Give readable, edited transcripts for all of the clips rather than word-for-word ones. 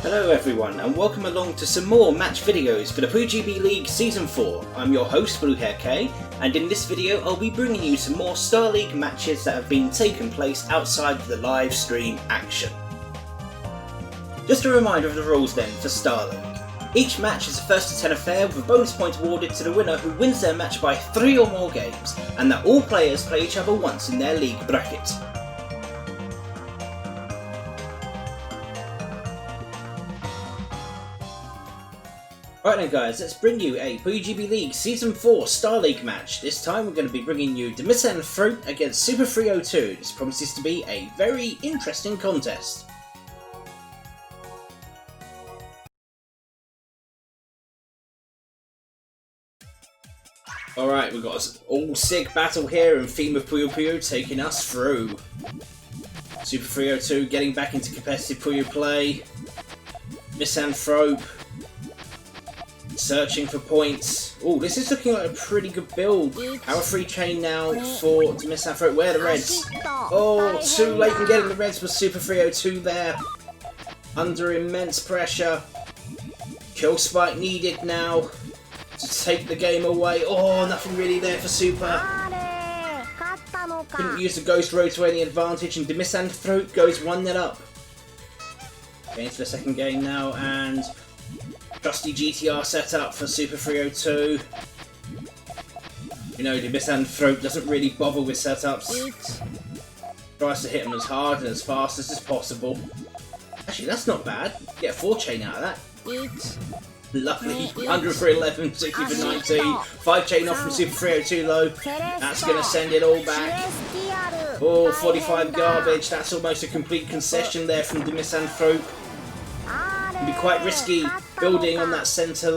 Hello everyone and welcome along to some more match videos for the PuyoGB League Season 4. I'm your host BlueHairKei, and in this video I'll be bringing you some more Star League matches that have been taking place outside of the live stream action. Just a reminder of the rules then for Star League. Each match is a 1st to 10 affair with a bonus point awarded to the winner who wins their match by 3 or more games, and that all players play each other once in their league bracket. Right then guys, let's bring you a PuyoGB League Season 4 Star League match. This time we're going to be bringing you Demisan Fruit against Super 302. This promises to be a very interesting contest. Alright, we've got an all-sig battle here and Theme of Puyo Puyo taking us through. Super 302 getting back into competitive Puyo play. Misanthrope searching for points. Oh, this is looking like a pretty good build. Power 3 chain now for Misanthrope. Where are the reds? Oh, too late in getting the reds with Super 302 there. Under immense pressure. Kill spike needed now to take the game away. Oh, nothing really there for Super. Couldn't use the Ghost Road to any advantage, and Misanthrope goes 1-0 up. Getting to the second game now, and trusty GTR setup for Super 302. You know, the Misanthrope doesn't really bother with setups. Tries to hit them as hard and as fast as is possible. Actually, that's not bad. Get a 4 chain out of that. Lovely. 100 for 11, 60 for 19. 5 chain off from Super 302 though. That's going to send it all back. Oh, 45 garbage. That's almost a complete concession there from the Misanthrope. It'd be quite risky building on that centre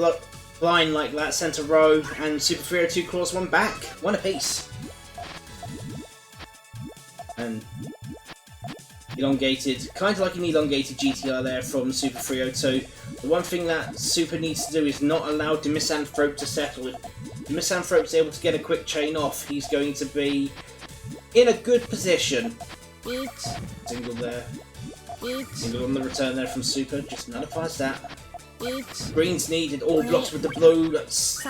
line like that, centre row, and Super 302 claws one back. One apiece. And elongated, kind of like an elongated GTR there from Super 302. The one thing that Super needs to do is not allow the Misanthrope to settle. If the Misanthrope's able to get a quick chain off, he's going to be in a good position. Single there. Single on the return there from Super, just nullifies that. Green's needed, all blocks with the blue. That's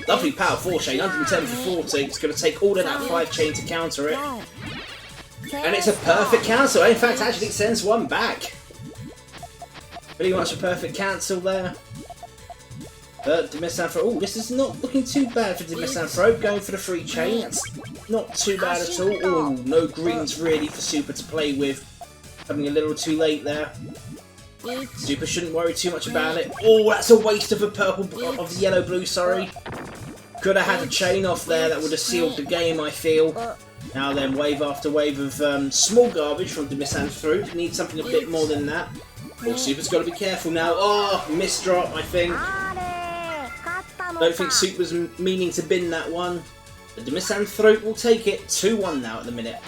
lovely power 4 chain, 110 for 40. It's going to take all of that 5 chain to counter it. And it's a perfect cancel. In fact, actually it sends one back. Pretty much a perfect cancel there. But Misanthrope, oh, this is not looking too bad for Misanthrope. Going for the 3 chain, that's not too bad at all. Oh, no greens really for Super to play with. Coming a little too late there. Super shouldn't worry too much about it. Oh, that's a waste of a purple, of the yellow-blue, sorry. Could have had a chain off there, that would have sealed the game, I feel. Now then, wave after wave of small garbage from the Misanthrope. Need something a bit more than that. Oh, Super's got to be careful now. Oh, misdrop, I think. Don't think Super's meaning to bin that one. But the Misanthrope will take it. 2-1 now at the minute.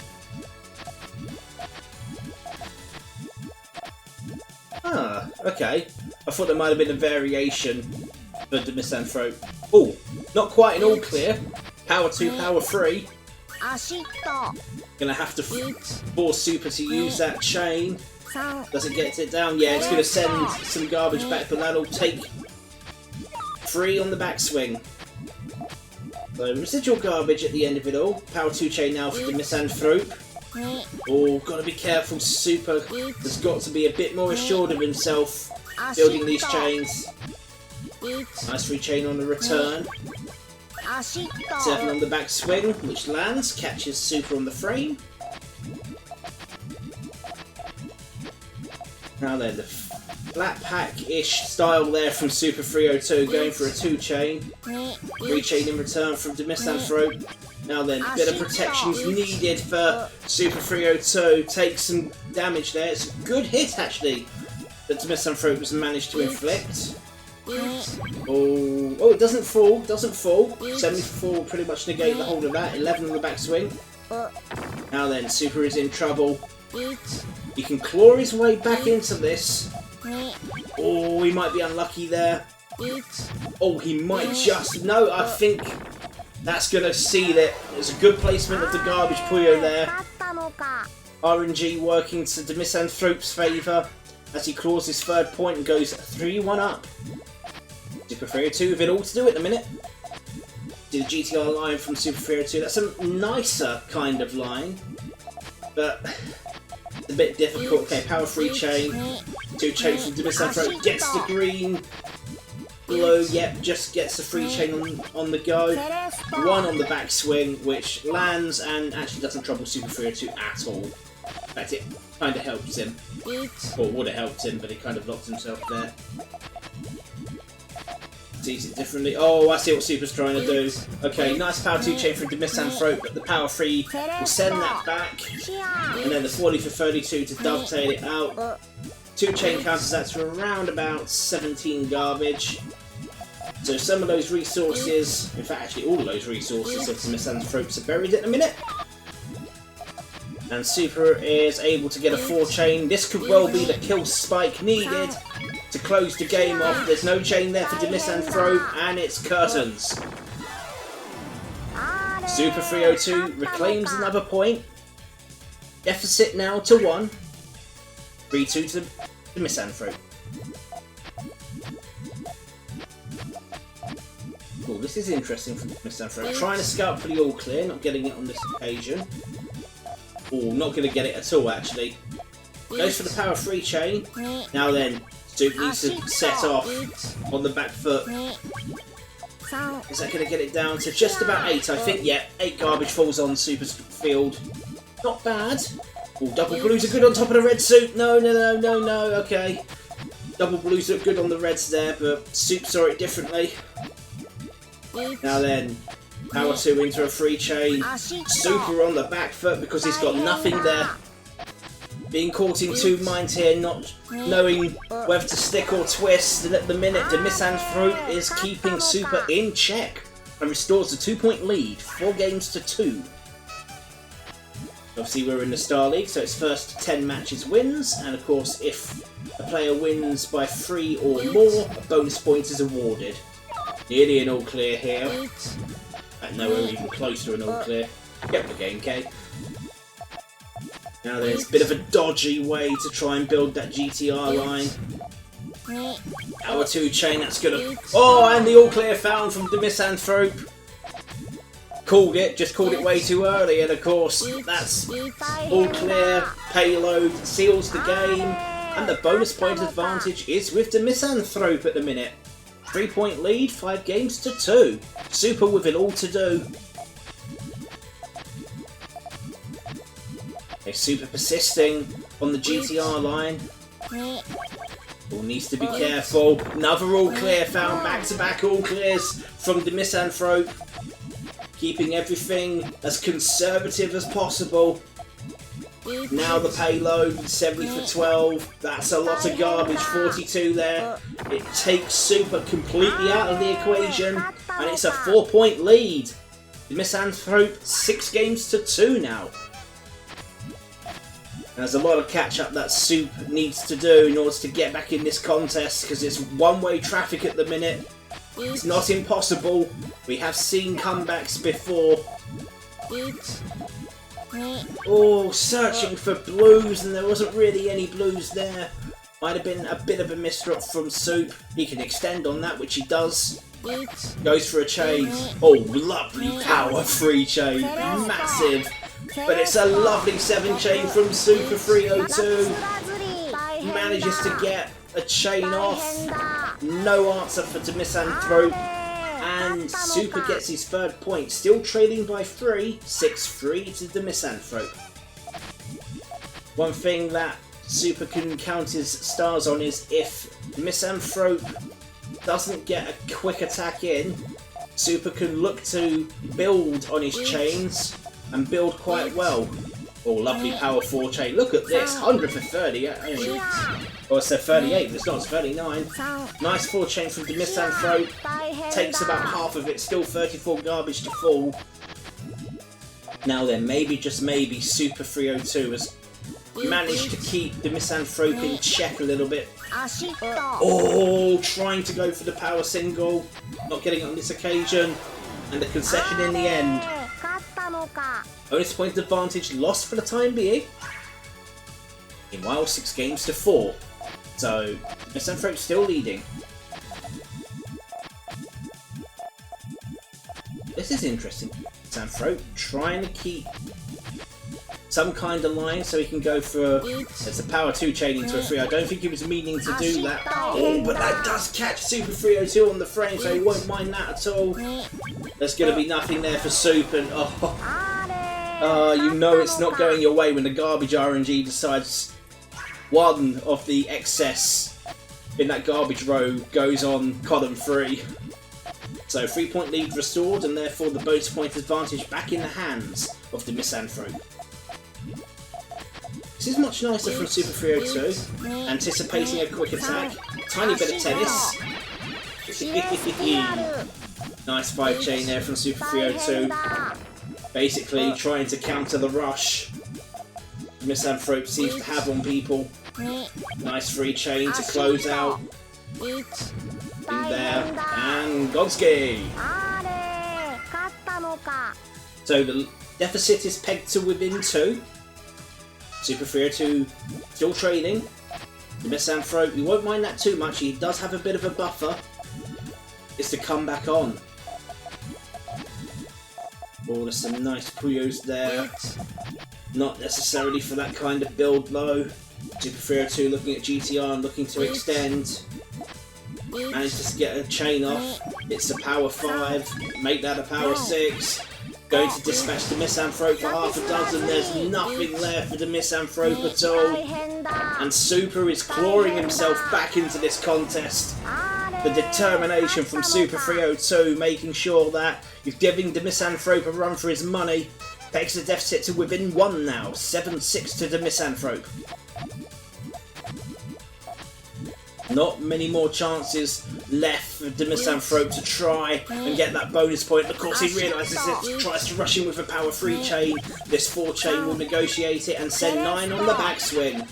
Ah, okay. I thought there might have been a variation for the Misanthrope. Oh, not quite an all clear. Power 2, power 3. Gonna have to force Super to use that chain. Does it get it down? Yeah, it's gonna send some garbage back, but that'll take 3 on the backswing. So residual garbage at the end of it all. Power 2 chain now for the Misanthrope. Oh, gotta be careful. Super has got to be a bit more assured of himself building these chains. Nice 3 chain on the return. 7 on the backswing, which lands, catches Super on the frame. Now then, the flat pack-ish style there from Super 302, going for a 2 chain. 3 chain in return from the Misanthrope. Now then, a bit of protection's needed for Super 302. Takes some damage there. It's a good hit, actually, that the Misanthrope has managed to inflict. Oh, it doesn't fall, doesn't fall. 70 for 4 will pretty much negate the whole of that. 11 on the backswing. Now then, Super is in trouble. He can claw his way back into this. Oh, he might be unlucky there. Oh, he might just... No, I think that's going to seal it. There's a good placement of the garbage Puyo there. RNG working to the Misanthrope's favour. as he claws his third point and goes 3-1 up. Super Frio 2 with it all to do at the minute. Do the GTR line from Super Frio 2. That's a nicer kind of line, but it's a bit difficult. Okay, power 3 chain. 2 chain from Demisanthrope. Gets the green. Blue, yep, just gets the free chain on the go. 1 on the backswing, which lands and actually doesn't trouble Super Frio 2 at all. In fact, it kind of helps him. Or would have helped him, but he kind of locked himself there. Sees it differently. Oh, I see what Super's trying to do. Okay, nice power 2 chain from Demisanthrope, but the power 3 will send that back. And then the 40 for 32 to dovetail it out. 2 chain counters that to around about 17 garbage. So some of those resources, in fact actually all of those resources of the Misanthropes are buried at the minute. And Super is able to get a 4 chain. This could well be the kill spike needed to close the game off. There's no chain there for the Misanthrope, and it's curtains. Super Frio 2 reclaims another point. Deficit now to 1. 3-2 to the Misanthrope. Oh, this is interesting from the Misanthrope. Trying to scout for the all clear, not getting it on this occasion. Oh, not going to get it at all actually. Goes for the power 3 chain. Now then, Super needs to set off on the back foot. Is that going to get it down to just about 8? I think, yeah, 8 garbage falls on Super's field. Not bad. Oh, double blues are good on top of the red suit. No, okay. Double blues look good on the reds there, but Soup saw it differently. Now then, power 2 into a 3 chain. Super on the back foot because he's got nothing there. Being caught in 2 minds here, not knowing whether to stick or twist. And at the minute, the Misanthrope is keeping Super in check and restores the 2-point lead, 4 games to 2. Obviously we're in the Star League, so its first 10 matches wins, and of course if a player wins by 3 or more, a bonus point is awarded. Nearly an all clear here. Nowhere even close to an all clear. Get the game, Kei. Now there's a bit of a dodgy way to try and build that GTR line. Power 2 chain, that's gonna... Oh, and the all clear found from the Misanthrope. Called it, just called it way too early, and of course that's all clear, payload, seals the game, and the bonus point advantage is with the Misanthrope at the minute. 3-point lead, 5 games to 2. Super with it all to do. Okay, Super persisting on the GTR line. All needs to be careful. Another all clear found, back-to-back all clears from the Misanthrope. Keeping everything as conservative as possible. Now the payload, 70 for 12. That's a lot of garbage, 42 there. It takes Super completely out of the equation, and it's a 4-point lead. The Misanthrope, 6 games to 2 now. There's a lot of catch-up that Soup needs to do in order to get back in this contest, because it's one-way traffic at the minute. It's not impossible. We have seen comebacks before. Oh, searching for blues, and there wasn't really any blues there. Might have been a bit of a misdrop from Soup. He can extend on that, which he does. Goes for a chain. Oh, lovely power 3 chain. Massive. But it's a lovely 7 chain from Super Frio 2. Manages to get a chain off. No answer for the Misanthrope. And Super gets his 3rd point. Still trailing by 3. 6-3 to the Misanthrope. One thing that Super can count his stars on is if the Misanthrope doesn't get a quick attack in, Super can look to build on his chains and build quite well. Oh, lovely power 4 chain. Look at this, 100 for 30. Or it's 38, but it's not, it's 39. Nice 4 chain from the Misanthrope. Takes about half of it, still 34 garbage to fall. Now then, maybe, just maybe, Super Frio 2 has managed to keep the Misanthrope in check a little bit. Oh, trying to go for the power single. Not getting it on this occasion. And the concession in the end. Bonus point advantage lost for the time being. Meanwhile, 6 games to 4. So, Misanthrope's still leading. This is interesting. Misanthrope trying to keep some kind of line so he can go for it's a power 2 chain into a 3. I don't think he was meaning to do that. Oh, but that does catch Super 302 on the frame, so he won't mind that at all. There's going to be nothing there for Soup, and you know it's not going your way when the garbage RNG decides one of the excess in that garbage row goes on column 3. So 3-point lead restored, and therefore the bonus point advantage back in the hands of the Misanthrope. This is much nicer from Super 302, anticipating a quick attack, tiny bit of tennis. Nice 5 chain there from Super 302, basically trying to counter the rush the Misanthrope seems to have on people. Nice 3 chain to close out. In there, and Gonski! So the deficit is pegged to within 2. Super 302 still trailing. The Misanthrope, you won't mind that too much, he does have a bit of a buffer. It's to come back on. Oh, there's some nice Puyos there. Not necessarily for that kind of build though. Super 302 looking at GTR and looking to extend. Managed to get a chain off. It's a power 5. Make that a power 6. Going to dispatch the Misanthrope for half a dozen. There's nothing left for the Misanthrope at all. And Super is clawing himself back into this contest. The determination from Super 302, making sure that he's giving the Misanthrope a run for his money. Takes the deficit to within 1 now. 7-6 to the Misanthrope. Not many more chances left for the Misanthrope to try and get that bonus point. Of course, he realises it, tries to rush in with a power 3 chain. This 4 chain will negotiate it and send 9 on the backswing.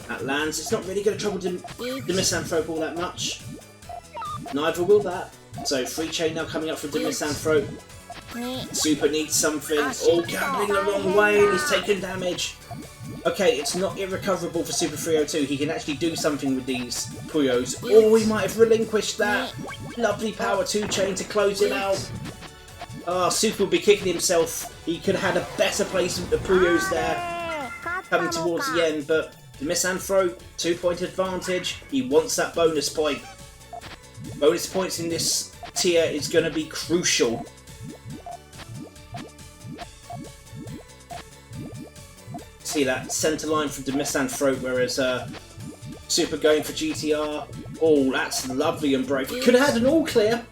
That lands. It's not really going to trouble the Misanthrope all that much. Neither will that. So 3 chain now coming up for the Misanthrope. Super needs something. Oh, gambling the wrong way and he's taking damage. Okay, it's not irrecoverable for Super 302. He can actually do something with these Puyos. Oh, he might have relinquished that. Lovely power 2 chain to close him out. Super will be kicking himself. He could have had a better placement of Puyos there coming towards the end, but the Misanthrope, 2-point advantage. He wants that bonus point. Bonus points in this tier is going to be crucial. See that centre line from the Misanthrope, whereas Super going for GTR. Oh, that's lovely and brave. Could have had an all clear.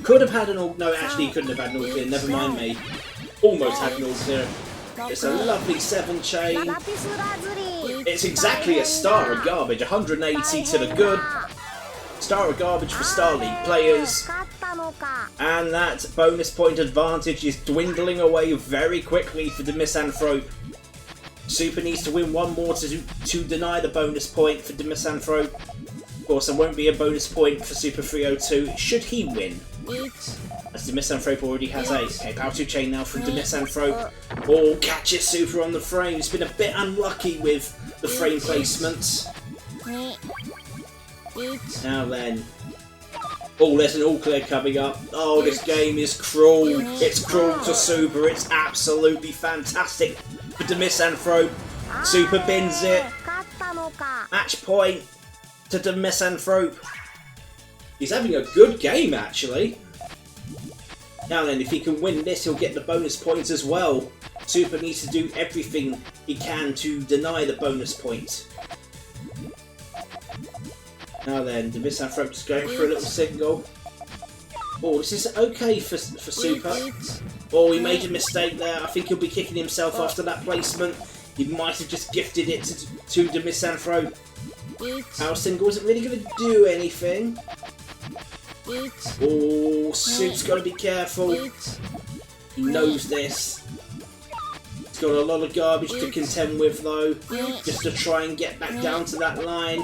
Could have had an all. No, actually, he couldn't have had an all clear. Never mind me. Almost had an all clear. It's a lovely 7 chain. It's exactly a star of garbage. 180 to the good. Star of garbage for Star League players. And that bonus point advantage is dwindling away very quickly for the Misanthrope. Super needs to win 1 more to deny the bonus point for the Misanthrope. Of course, there won't be a bonus point for Super 302 should he win. As the Misanthrope already has 8. Okay, power 2 chain now from the Misanthrope. Oh, catch it, Super on the frame. He's been a bit unlucky with the frame placements. Now then. Oh, there's an all clear coming up. Oh, this game is cruel. It's cruel to Super. It's absolutely fantastic for the Misanthrope. Super bins it. Match point to the Misanthrope. He's having a good game, actually. Now then, if he can win this, he'll get the bonus points as well. Super needs to do everything he can to deny the bonus point. Now then, the Misanthrope is going for a little single. Oh, this is okay for Super. Oh, he made a mistake there. I think he'll be kicking himself after that placement. He might have just gifted it to the Misanthrope. Power single isn't really going to do anything. Oh, Soup's got to be careful. He knows this. He's got a lot of garbage to contend with though, just to try and get back down to that line.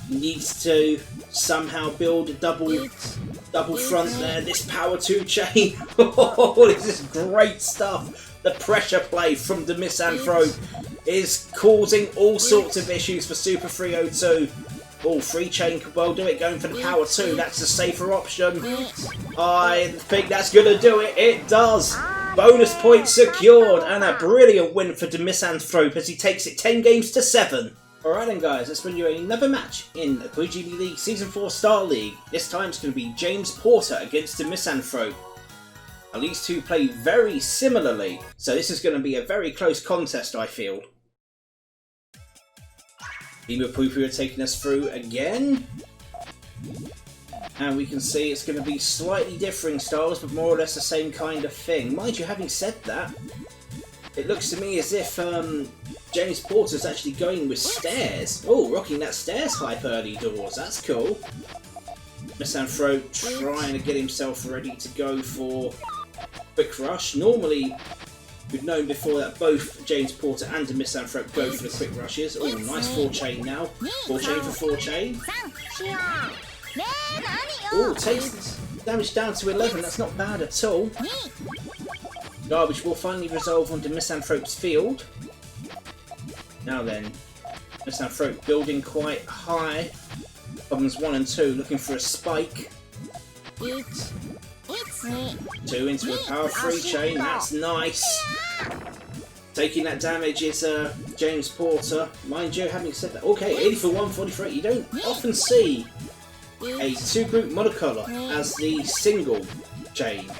He needs to somehow build a double front there. This power 2 chain. Oh, this is great stuff. The pressure play from the Misanthrope is causing all sorts of issues for Super 302. Oh, free chain could well do it, going for the power 2. That's the safer option. I think that's going to do it. It does. Bonus points secured, and a brilliant win for the Misanthrope as he takes it 10 games to 7. Alright then guys, let's bring you another match in the PuyoGB League Season 4 Star League. This time it's going to be James Porter against the Misanthrope. Now these two play very similarly, so this is going to be a very close contest, I feel. Puyo are taking us through again. And we can see it's going to be slightly differing styles, but more or less the same kind of thing. Mind you, having said that, it looks to me as if James Porter's actually going with stairs. Oh, rocking that stairs hype early doors. That's cool. Misanthrope trying to get himself ready to go for Quick Rush. Normally, we've known before that both James Porter and the Misanthrope go for the Quick Rushes. Oh, nice 4-chain now. 4-chain for 4-chain. Oh, takes damage down to 11. That's not bad at all. Garbage will finally resolve onto Misanthrope's field. Now then, Misanthrope building quite high. Problems 1 and 2, looking for a spike. 2 into a power 3 chain, that's nice. Taking that damage is James Porter. Mind you, having said that, okay, 80 for 143. You don't often see a 2-group monocolor as the single chain.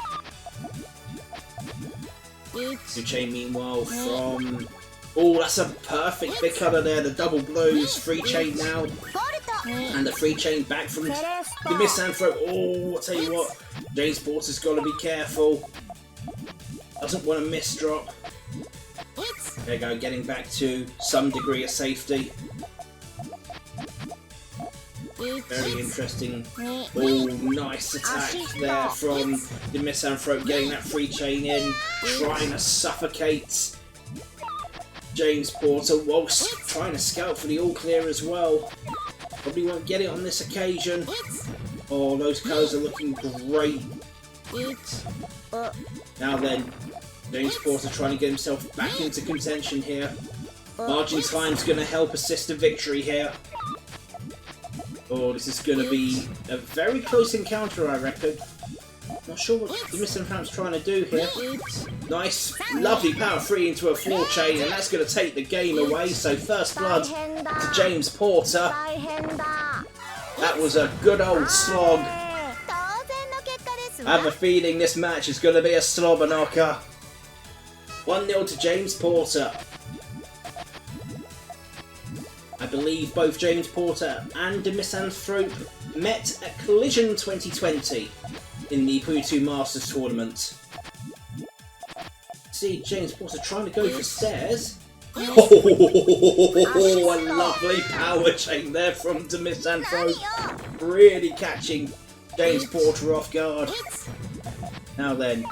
2-chain meanwhile from... Oh, that's a perfect big colour there, the double blows, 3-chain now. And the 3-chain back from the Misanthrope. Oh, I'll tell you what, James Porter's got to be careful. Doesn't want to miss drop. There you go, getting back to some degree of safety. Very interesting. Oh, nice attack there from the Misanthrope, getting that 3-chain in, trying to suffocate James Porter whilst trying to scout for the all clear as well. Probably won't get it on this occasion. Oh, those colours are looking great. Now then, James Porter trying to get himself back into contention here. Margin time's going to help assist the victory here. Oh, this is going to be a very close encounter, I reckon. Not sure what the Misanthrope's trying to do here. Nice, lovely power 3 into a 4-chain, and that's going to take the game away. So first blood to James Porter. That was a good old slog. I have a feeling this match is going to be a slobber knocker. 1-0 to James Porter. I believe both James Porter and the Misanthrope met at Collision 2020 in the Puyo 2 Masters tournament. See James Porter trying to go for stairs. Oh, a lovely power chain there from the Misanthrope. Really catching James Porter off guard. Now then,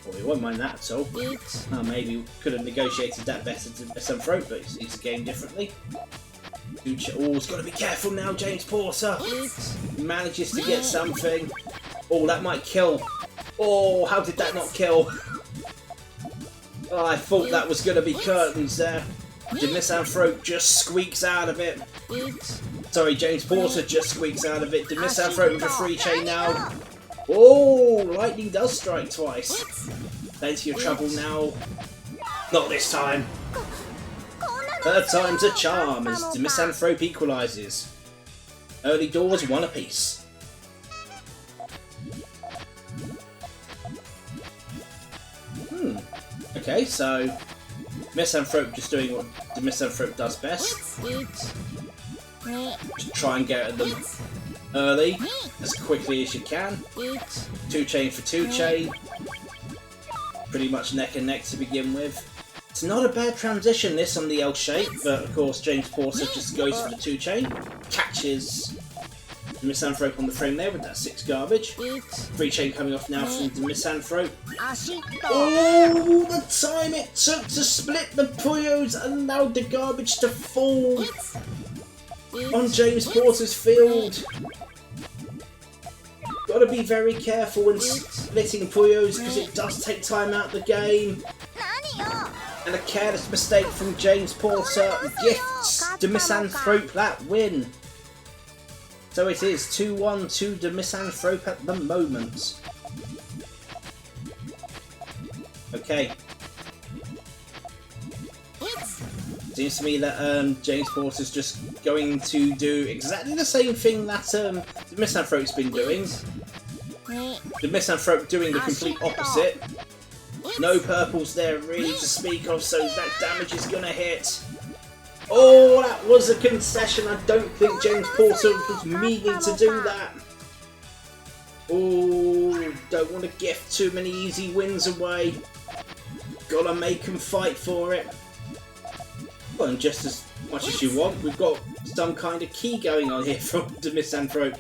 well, we won't mind that at all. Oh, maybe we could have negotiated that better to Misanthrope, but he's a game differently. Oh, he's got to be careful now, James Porter. He manages to get something. Oh, that might kill. Oh, how did that not kill? Oh, I thought that was going to be curtains there. The Misanthrope just squeaks out of it. Sorry, James Porter just squeaks out of it. The Misanthrope with a 3-chain now. Oh, lightning does strike twice. Plenty of trouble now. Not this time. Third time's a charm as the Misanthrope equalises. Early doors, 1 apiece. Okay, so Misanthrope just doing what the Misanthrope does best. Just try and get at them early, as quickly as you can. 2-chain for 2-chain. Pretty much neck and neck to begin with. It's not a bad transition this on the L shape, but of course James Porter just goes for the 2-chain. Catches the Misanthrope on the frame there with that 6 garbage. 3-chain coming off now from the Misanthrope. Oh, the time it took to split the Puyos allowed the garbage to fall on James Porter's field. Got to be very careful when splitting Puyos because it does take time out of the game. And a careless mistake from James Porter gifts the Misanthrope that win. So it is 2-1 to the Misanthrope at the moment. Okay. Seems to me that James Porter's just going to do exactly the same thing that the Misanthrope's been doing. The Misanthrope doing the complete opposite. No purples there really to speak of, so that damage is going to hit. Oh, that was a concession. I don't think James Porter was meaning to do that. Oh, don't want to gift too many easy wins away. Gotta make him fight for it. Well, and just as much as you want, we've got some kind of key going on here from the Misanthrope.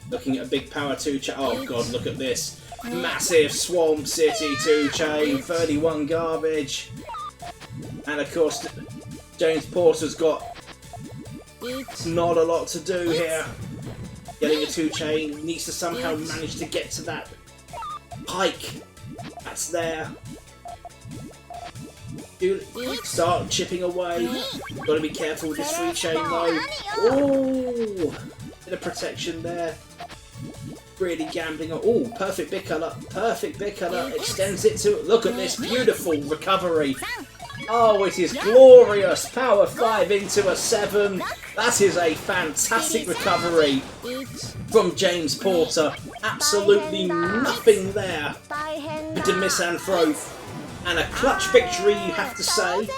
Looking at a big power 2 chain. Oh god, look at this. Massive Swamp City 2 chain, 31 garbage. And of course, James Porter's got not a lot to do here. Getting a 2 chain, needs to somehow manage to get to that pike that's there. Start chipping away. Gotta be careful with this 3 chain though. Oh, bit of protection there. Really gambling on. Oh, perfect big colour. Perfect big colour. Extends it to. Look at this beautiful recovery. Oh, it is glorious. Power 5 into a 7. That is a fantastic recovery from James Porter. Absolutely nothing there with the Misanthrope. And a clutch victory, you have to say.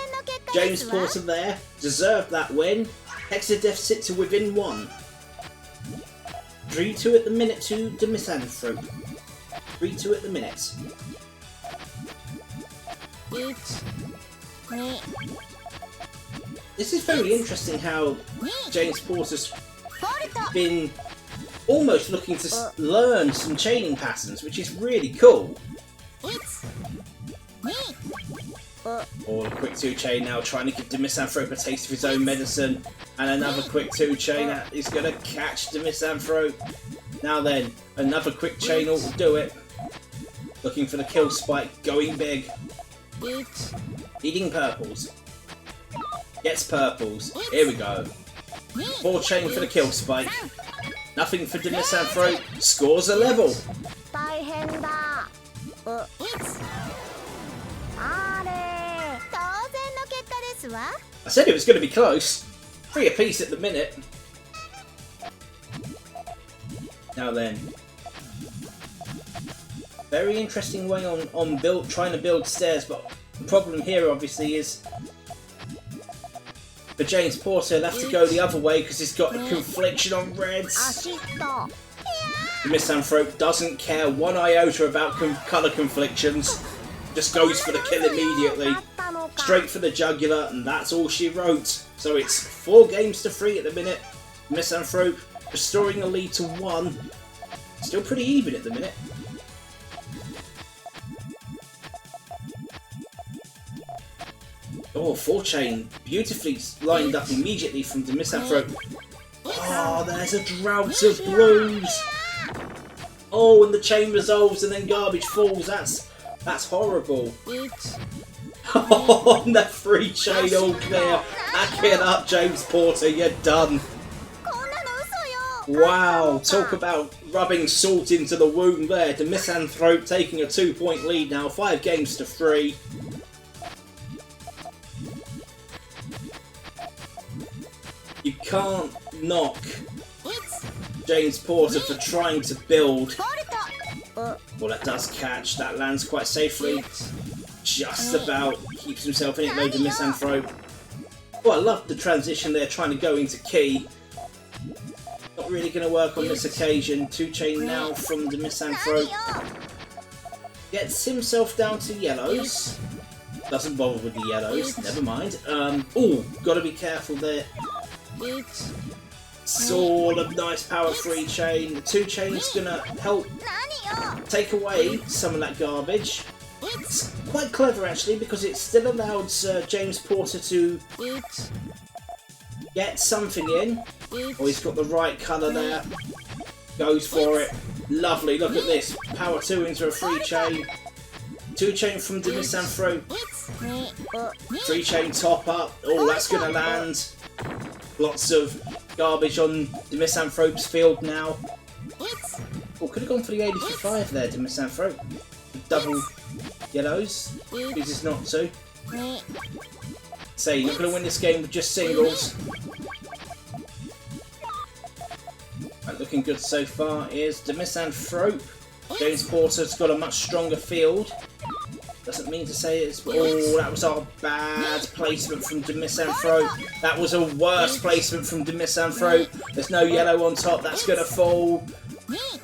James Porter there deserved that win. Takes the deficit to within 1. 3-2 at the minute to the Misanthrope. 3-2 at the minute. This is very interesting how James Porter's been almost looking to learn some chaining patterns, which is really cool. Or a quick 2 chain now, trying to give the Misanthrope a taste of his own medicine. And another quick 2 chain that is going to catch the Misanthrope. Now then, another quick chain will do it. Looking for the kill spike, going big. Eating purples. Gets purples. Here we go. 4 chain for the kill spike. Nothing for the Misanthrope. Scores a level. I said it was going to be close. 3 apiece at the minute. Now then. Very interesting way on trying to build stairs, but the problem here obviously is for James Porter he'll have to go the other way because he's got a confliction on reds. The Misanthrope doesn't care one iota about colour conflictions. Just goes for the kill immediately. Straight for the jugular, and that's all she wrote. So it's 4 games to 3 at the minute. Misanthrope restoring the lead to 1. Still pretty even at the minute. Oh, 4 chain. Beautifully lined up immediately from the Misanthrope. Oh, there's a drought of blows. Oh, and the chain resolves and then garbage falls. That's horrible. Oh, and that 3 chain all clear. Hack it up, James Porter, you're done. Wow, talk about rubbing salt into the wound there. The Misanthrope taking a 2-point lead now, 5 games to 3. You can't knock James Porter for trying to build. Well, that does catch. That lands quite safely. Just about keeps himself in it though, the Misanthrope. Well, I love the transition there, trying to go into key. Not really going to work on this occasion. 2 chain now from the Misanthrope. Gets himself down to yellows. Doesn't bother with the yellows, never mind. Oh, gotta be careful there. Sword of nice power 3 chain. The 2 chain's gonna help take away some of that garbage. It's quite clever actually because it still allows James Porter to get something in. Oh, he's got the right colour there. Goes for it. Lovely, look at this. Power 2 into a 3 chain. 2 chain from the Misanthrope. 3 chain top up. Oh, that's going to land. Lots of garbage on the Misanthrope's field now. Oh, could have gone for the 80 for 5 there, the Misanthrope. Double yellows. Chooses not to. Say, you're not going to win this game with just singles. Right, looking good so far is the Misanthrope. James Porter's got a much stronger field. Doesn't mean to say it's... Oh, that was a bad placement from the Misanthrope. That was a worse placement from the Misanthrope. There's no yellow on top. That's going to fall.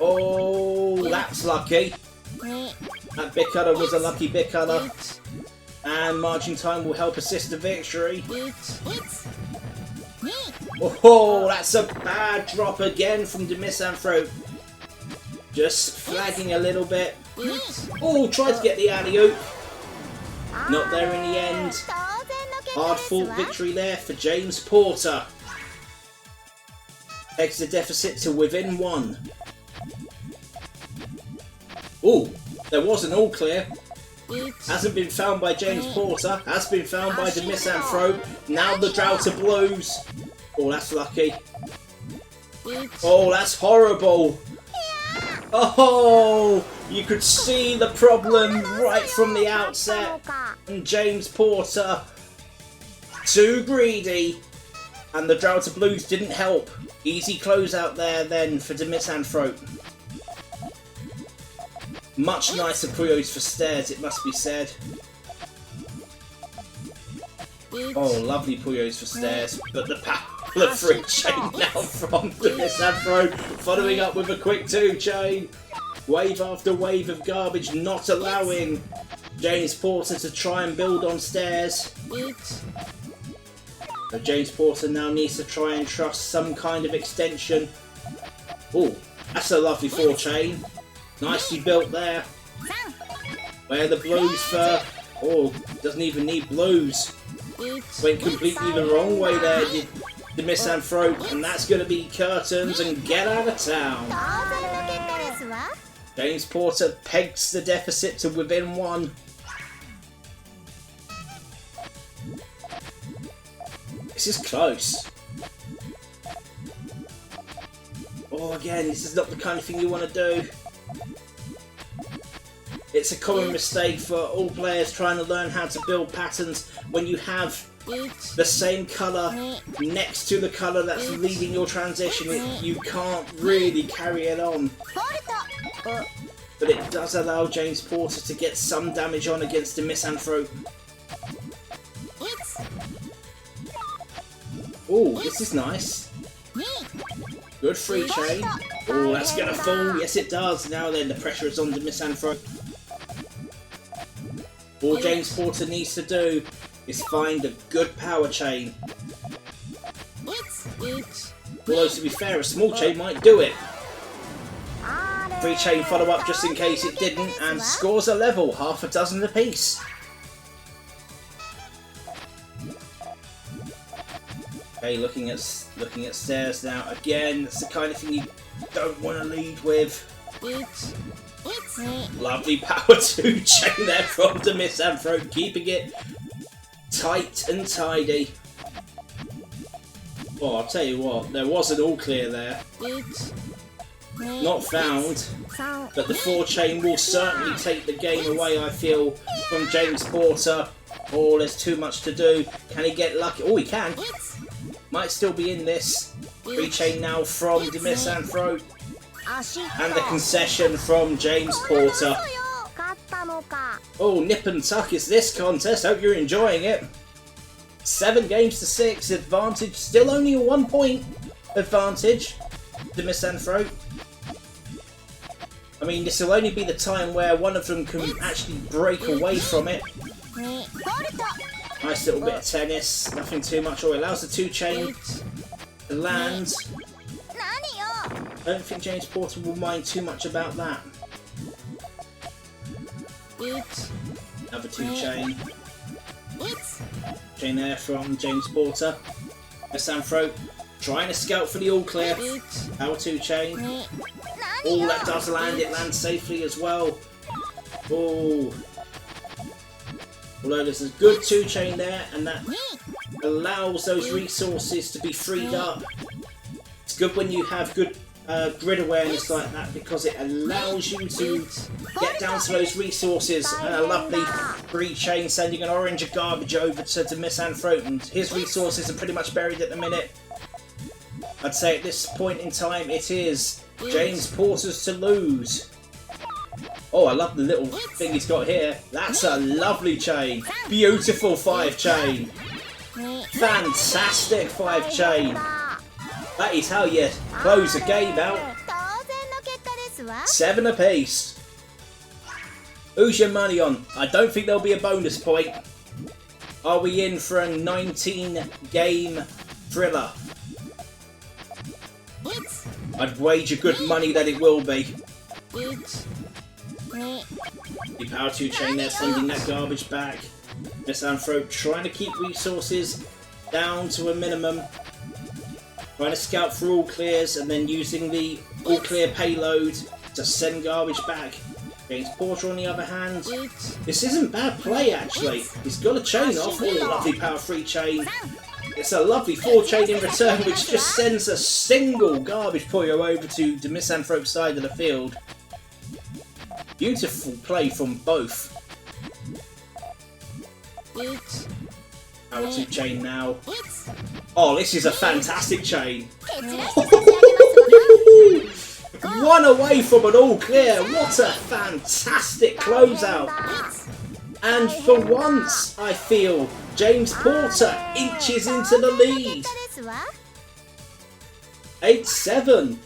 Oh, that's lucky. That big cutter was a lucky big cutter. And margin time will help assist the victory. Oh, that's a bad drop again from the Misanthrope. Just flagging a little bit. Oh, tried to get the alley-oop. Not there in the end. Hard-fought victory there for James Porter. Takes the deficit to within 1. Oh, there was an all clear. Hasn't been found by James Porter. Has been found by the Misanthrope. Now the Droughter Blues. Oh, that's lucky. Oh, that's horrible. Oh, you could see the problem right from the outset. And James Porter, too greedy. And the Droughter Blues didn't help. Easy closeout there then for the Misanthrope. Much nicer Puyos for stairs, it must be said. Oh, lovely Puyos for stairs. But the power of 3 chain now from the Misanthrope. Following up with a quick 2 chain. Wave after wave of garbage, not allowing James Porter to try and build on stairs. So James Porter now needs to try and trust some kind of extension. Oh, that's a lovely 4 chain. Nicely built there. Where the blues for... Oh, doesn't even need blues. Went completely the wrong way there, did the Misanthrope. And that's going to be curtains and get out of town. James Porter pegs the deficit to within 1. This is close. Oh, again, this is not the kind of thing you want to do. It's a common mistake for all players trying to learn how to build patterns when you have the same colour next to the colour that's leading your transition. You can't really carry it on. But it does allow James Porter to get some damage on against the Misanthrope. Oh, this is nice. Good 3 chain. Oh, that's going to fall. Yes, it does. Now then, the pressure is on the Misanthrope. All James Porter needs to do is find a good power chain. Although, to be fair, a small chain might do it. 3 chain follow-up just in case it didn't, and scores a level, half a dozen apiece. Okay, looking at stairs now. Again, it's the kind of thing you don't want to lead with. Lovely power 2 chain there from the Misanthrope, keeping it tight and tidy. Oh, I'll tell you what, there was an all clear there. Not found, but the 4 chain will certainly take the game away, I feel, from James Porter. Oh, there's too much to do. Can he get lucky? Oh, he can. Might still be in this. 3 chain now from the Misanthrope. And the concession from James Porter. Oh, nip and tuck is this contest. Hope you're enjoying it. 7 games to 6. Advantage. Still only a 1 point advantage. The Misanthrope. I mean, this will only be the time where one of them can actually break away from it. Nice little bit of tennis. Nothing too much. Oh, it allows the 2 chain to land. I don't think James Porter will mind too much about that. Another 2 chain. Chain there from James Porter. Misanthrope trying to scout for the all clear. Power 2 chain. Oh, that does land. It lands safely as well. Oh. Although there's a good 2-chain there, and that allows those resources to be freed up. It's good when you have good grid awareness like that, because it allows you to get down to those resources. And a lovely 3-chain sending an orange of garbage over to Misanthrope. His resources are pretty much buried at the minute. I'd say at this point in time it is James Porter's to lose. Oh, I love the little thing he's got here. That's a lovely chain. Beautiful 5-chain. Fantastic 5-chain. That is how you close a game out. 7 apiece. Who's your money on? I don't think there'll be a bonus point. Are we in for a 19-game thriller? I'd wager good money that it will be. The power 2-chain there, sending that garbage back. Misanthrope trying to keep resources down to a minimum. Trying to scout for all clears and then using the all clear payload to send garbage back. James Porter on the other hand. This isn't bad play actually. He's got a chain off. Oh, lovely power 3-chain. It's a lovely 4-chain in return, which just sends a single garbage Puyo over to the Misanthrope side of the field. Beautiful play from both. Power 2-chain now. Oh, this is a fantastic chain. 1 away from an all clear. What a fantastic closeout. And for once, I feel James Porter inches into the lead. 8-7.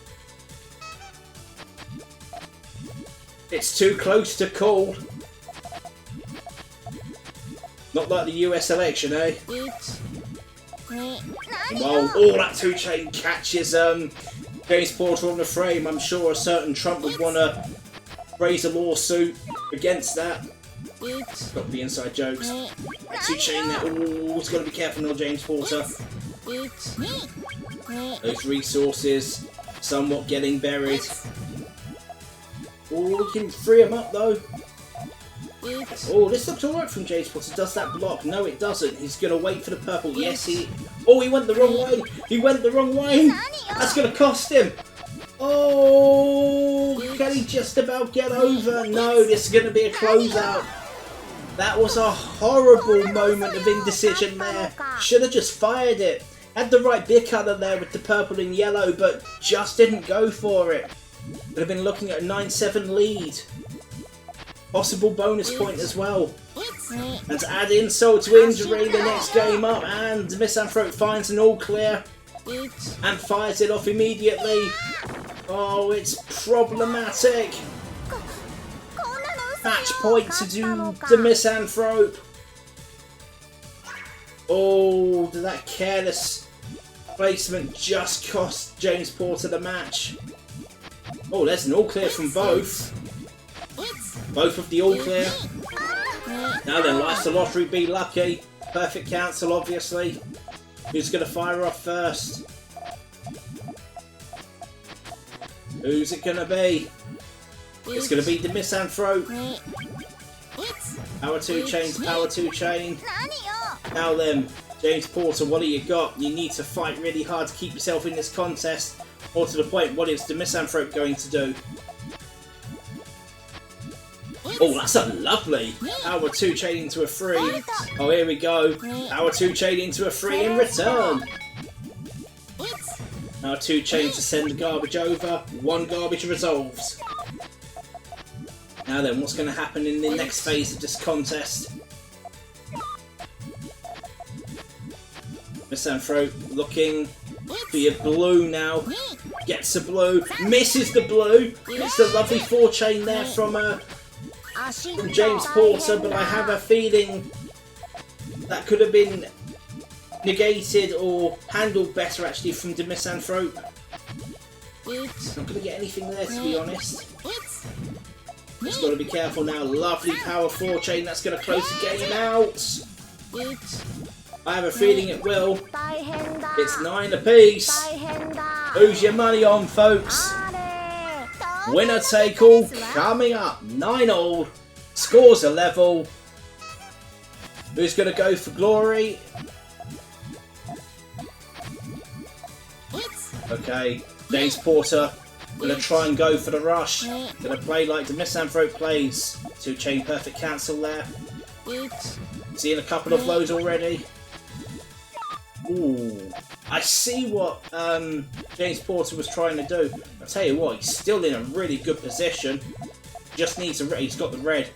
It's too close to call. Not like the US election, eh? Well, all that 2-chain catches James Porter on the frame. I'm sure a certain Trump would want to raise a lawsuit against that. Got the inside jokes. 2-chain there. Ooh, it's got to be careful now, James Porter. Those resources somewhat getting buried. Oh, we can free him up though. Oh, this looks alright from James Porter. Does that block? No, it doesn't. He's going to wait for the purple. Yes, he... Oh, he went the wrong way. He went the wrong way. That's going to cost him. Oh, can he just about get over? No, this is going to be a closeout. That was a horrible moment of indecision there. Should have just fired it. Had the right bit colour there with the purple and yellow, but just didn't go for it. Would have been looking at a 9-7 lead. Possible bonus point as well. And to add insult to injury, the next game up, and Misanthrope finds an all clear and fires it off immediately. Oh, it's problematic. Match point to do the Misanthrope. Oh, did that careless placement just cost James Porter the match? Oh, there's an all clear from both. Both of the all clear. Now then, life's a lottery, be lucky. Perfect cancel, obviously. Who's going to fire off first? Who's it going to be? It's going to be the Misanthrope. Power 2-chain, power 2-chain. Now then, James Porter, what do you got? You need to fight really hard to keep yourself in this contest. More to the point, what is the Misanthrope going to do? Oh, that's a lovely power 2-chain into a 3. Oh, here we go. Power 2-chain into a 3 in return. Now 2-chain to send the garbage over. 1 garbage resolves. Now then, what's going to happen in the next phase of this contest? Misanthrope looking for your blue now. Gets the blue. Misses the blue. It's the lovely 4-chain there from James Porter, but I have a feeling that could have been negated or handled better actually from the Misanthrope. Not going to get anything there, to be honest. Just got to be careful now. Lovely power 4-chain. That's going to close the game out. I have a feeling it will. It's 9 apiece. Who's your money on, folks? Winner take all coming up. 9-all. Scores are level. Who's going to go for glory? Okay, James Porter going to try and go for the rush. Going to play like the Misanthrope plays. 2-chain perfect cancel there. Seeing a couple of those already. Ooh, I see what James Porter was trying to do. I'll tell you what, he's still in a really good position. Just needs a red. He's got the red.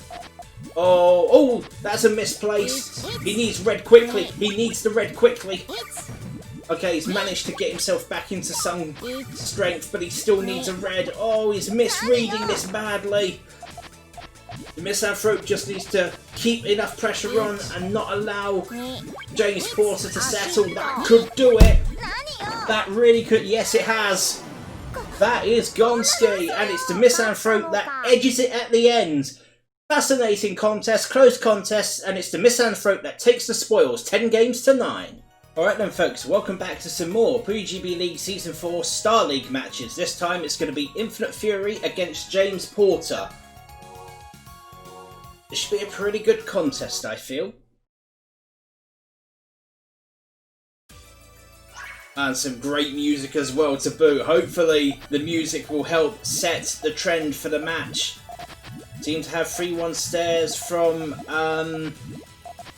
Oh, that's a misplaced. He needs red quickly. He needs the red quickly. Okay, he's managed to get himself back into some strength, but he still needs a red. Oh, he's misreading this badly. The Misanthrope just needs to keep enough pressure on and not allow James Porter to settle. That could do it. That really could. Yes, it has. That is Gonski, and it's the Misanthrope that edges it at the end. Fascinating contest, close contest, and it's the Misanthrope that takes the spoils, 10 games to 9. Alright then folks, welcome back to some more PuyoGB League Season 4 Star League matches. This time it's going to be Infinite Fury against James Porter. This should be a pretty good contest, I feel. And some great music as well to boot. Hopefully the music will help set the trend for the match. Seem to have 3-1 stairs from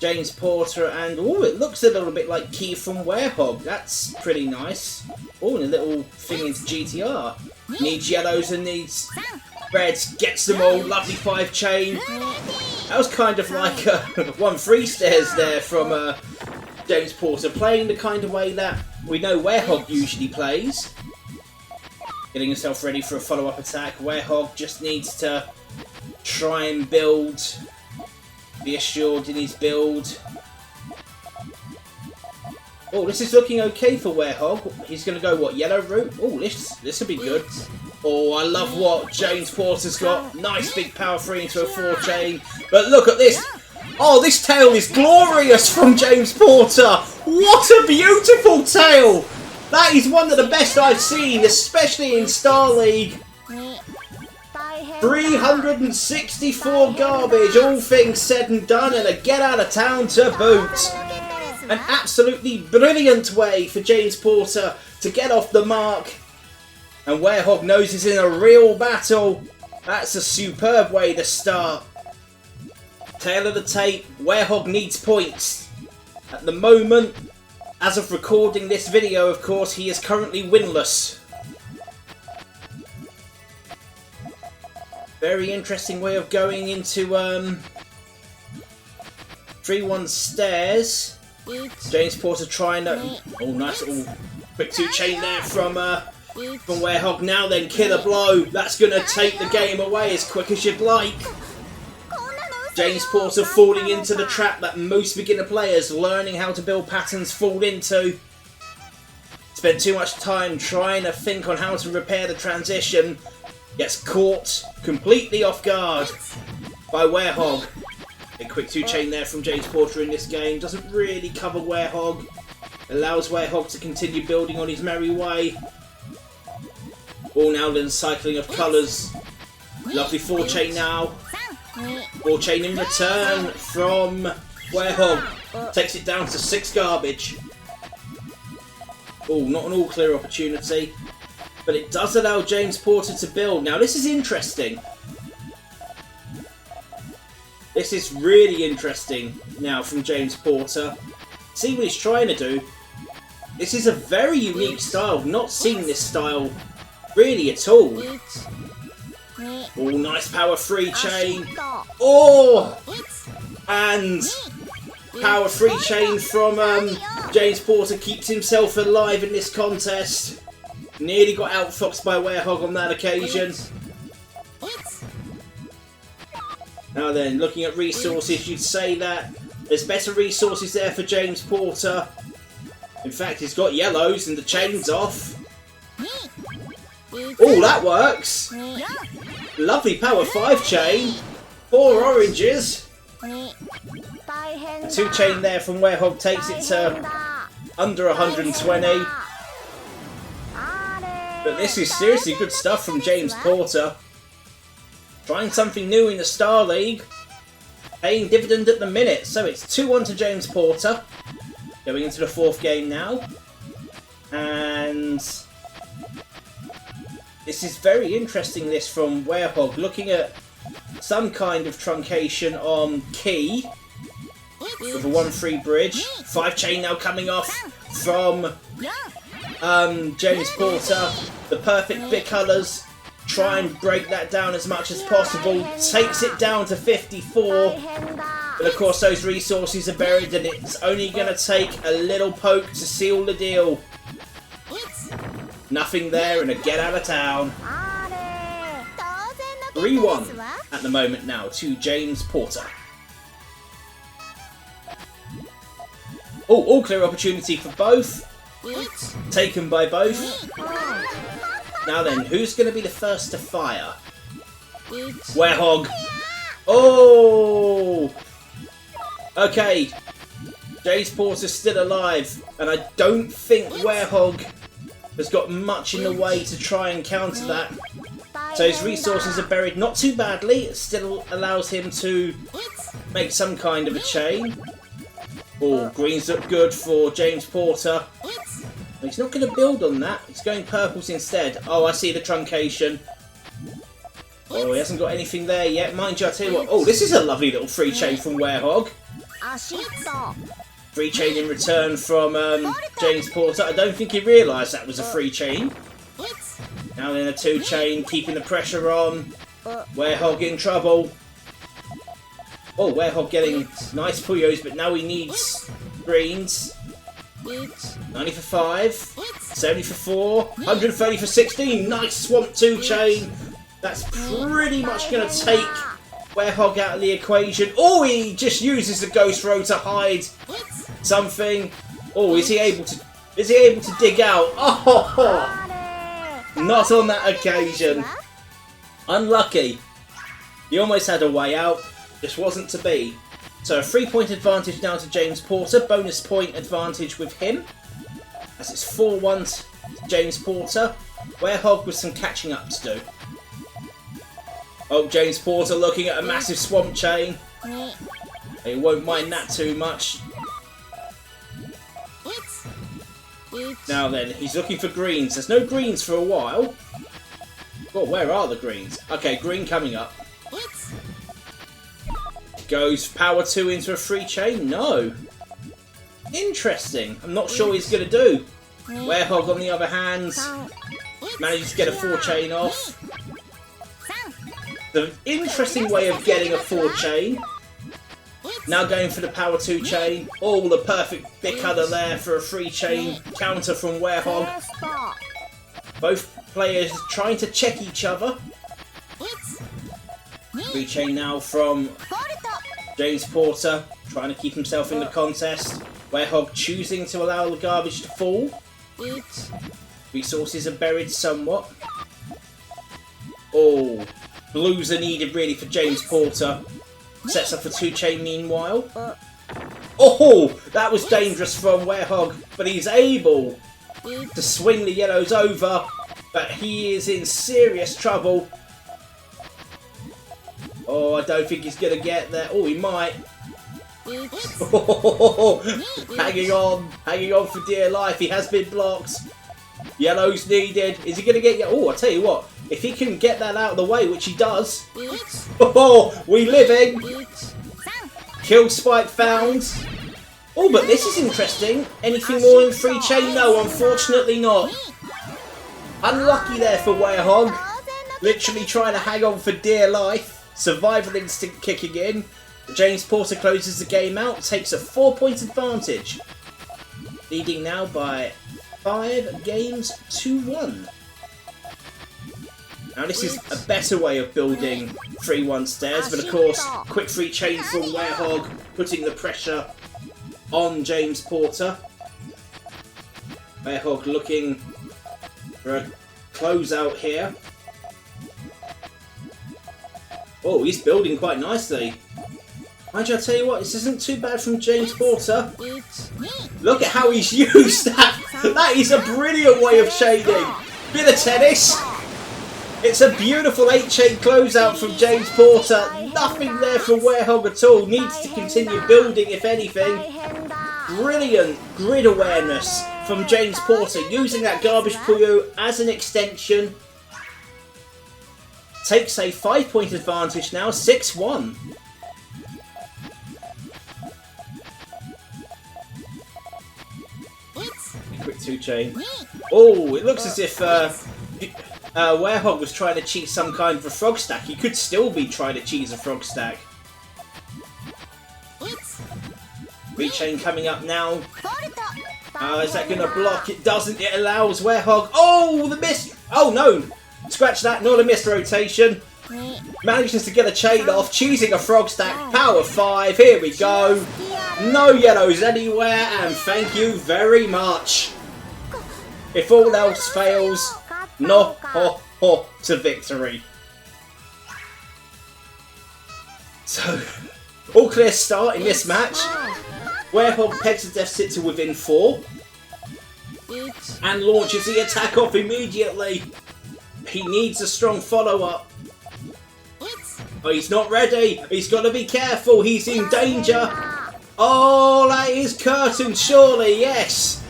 James Porter, and oh, it looks a little bit like Key from Werehog. That's pretty nice. Oh, and a little thing into GTR. Needs yellows and needs reds. Gets them all. Lovely 5-chain. That was kind of like 1-3 stairs there from James Porter, playing the kind of way that we know Werehog usually plays. Getting himself ready for a follow-up attack. Werehog just needs to try and build. Be assured in his build. Oh, this is looking okay for Werehog. He's going to go, what, yellow route? Oh, this will be good. Oh, I love what James Porter's got. Nice big power 3 into a 4-chain. But look at this. Oh, this tail is glorious from James Porter. What a beautiful tail. That is one of the best I've seen, especially in Star League. 364 garbage, all things said and done, and a get out of town to boot. An absolutely brilliant way for James Porter to get off the mark. And Werehog knows he's in a real battle. That's a superb way to start. Tail of the tape, Werehog needs points. At the moment, as of recording this video, of course, he is currently winless. Very interesting way of going into 3-1 stairs. James Porter trying to... Oh, nice little quick 2-chain there from Werehog. Now then, killer blow. That's going to take the game away as quick as you'd like. James Porter falling into the trap that most beginner players learning how to build patterns fall into. Spent too much time trying to think on how to repair the transition. Gets caught completely off guard by Werehog. A quick 2-chain there from James Porter in this game. Doesn't really cover Werehog. Allows Werehog to continue building on his merry way. All now then cycling of colours. Lovely 4-chain now. 4-chain in return from Werehog. Takes it down to 6 garbage. Oh, not an all-clear opportunity. But it does allow James Porter to build. Now this is interesting. This is really interesting now from James Porter. See what he's trying to do. This is a very unique style. Not seen this style really at all. Oh, nice power 3-chain. Oh! And power 3-chain from James Porter keeps himself alive in this contest. Nearly got outfoxed by Werehog on that occasion. Now then, looking at resources, you'd say that there's better resources there for James Porter. In fact, he's got yellows and the chain's off. Oh, that works. Lovely power 5-chain. 4 oranges. A 2-chain there from Werehog takes it to under 120. But this is seriously good stuff from James Porter. Trying something new in the Star League. paying dividend at the minute. So it's 2-1 to James Porter. Going into the 4th game now. And this is very interesting, this from Werehog. Looking at some kind of truncation on Key. With a 1-3 bridge. 5 chain now coming off from James Porter. The perfect big colours. Try and break that down as much as possible. Takes it down to 54. But of course those resources are buried and it's only going to take a little poke to seal the deal. Nothing there and a get out of town. 3-1 at the moment now to James Porter. Oh, all clear opportunity for both. Taken by both. Now then, who's going to be the first to fire? Werehog. Oh! Okay. James Porter's still alive. And I don't think Werehog has got much in the way to try and counter that. So his resources are buried not too badly. It still allows him to make some kind of a chain. Oh, greens look good for James Porter. He's not going to build on that. He's going purples instead. Oh, I see the truncation. Oh, he hasn't got anything there yet. Mind you, I'll tell you what. Oh, this is a lovely little free chain from Werehog. Free chain in return from James Porter. I don't think he realised that was a free chain. Now then a 2 chain, keeping the pressure on. Werehog in trouble. Oh, Werehog getting nice Puyos, but now he needs greens. 90 for 5, 70 for 4, 130 for 16. Nice Swamp 2 chain. That's pretty much going to take Werehog out of the equation. Oh, he just uses the Ghost Row to hide something. Oh, is he able to dig out? Oh, not on that occasion. Unlucky. He almost had a way out. This wasn't to be. So a 3-point advantage now to James Porter. Bonus point advantage with him. As it's 4-1 to James Porter. Werehog with some catching up to do. Oh, James Porter looking at a massive swamp chain. He won't mind that too much. Now then, he's looking for greens. There's no greens for a while. Well, where are the greens? Okay, green coming up. Goes power 2 into a free chain? No. Interesting. I'm not sure what he's going to do. Werehog, on the other hand, manages to get a 4 chain off. The interesting way of getting a 4 chain. Now going for the power 2 chain. Oh, the perfect big cutter there for a 3 chain counter from Werehog. Both players trying to check each other. 3 chain now from James Porter, trying to keep himself in the contest. Werehog choosing to allow the garbage to fall. Resources are buried somewhat. Oh, blues are needed really for James Porter. Sets up for 2 chain meanwhile. Oh, that was dangerous from Werehog, but he's able to swing the yellows over. But he is in serious trouble. Oh, I don't think he's going to get there. Oh, he might. Oh, hanging on for dear life. He has been blocked. Yellow's needed. Is he going to get... Oh, I tell you what. If he can get that out of the way, which he does. Oh, we living. Kill spike found. Oh, but this is interesting. Anything more than 3 chain? No, unfortunately not. Unlucky there for Werehog. Literally trying to hang on for dear life. Survival instinct kicking in. James Porter closes the game out, takes a 4-point advantage. Leading now by 5 games to 1. Now this is a better way of building 3-1 stairs, but of course, quick 3 chain from Werehog, putting the pressure on James Porter. Werehog looking for a closeout here. Oh, he's building quite nicely. Mind you, I'll tell you what, this isn't too bad from James Porter. Look at how he's used that. That is a brilliant way of shading. Bit of tennis. It's a beautiful 8-chain closeout from James Porter. Nothing there for Werehog at all. Needs to continue building, if anything. Brilliant grid awareness from James Porter, using that garbage Puyo as an extension. Takes a 5-point advantage now, 6-1. Quick 2-chain. Oh, it looks as if Werehog was trying to cheat some kind of a frog stack. He could still be trying to cheese a frog stack. 3-chain coming up now. Is that going to block? It doesn't. It allows Werehog. Oh, the miss. Oh, no. Scratch that. Not a missed rotation. Manages to get a chain off. Cheesing a frog stack. Power 5. Here we go. No yellows anywhere. And thank you very much. If all else fails, no ho ho to victory. So, all clear start in this match. Werehog pegs the deficit to within 4 and launches the attack off immediately. He needs a strong follow-up. Oh, he's not ready. He's got to be careful. He's in danger. Oh, that is curtain, surely, yes.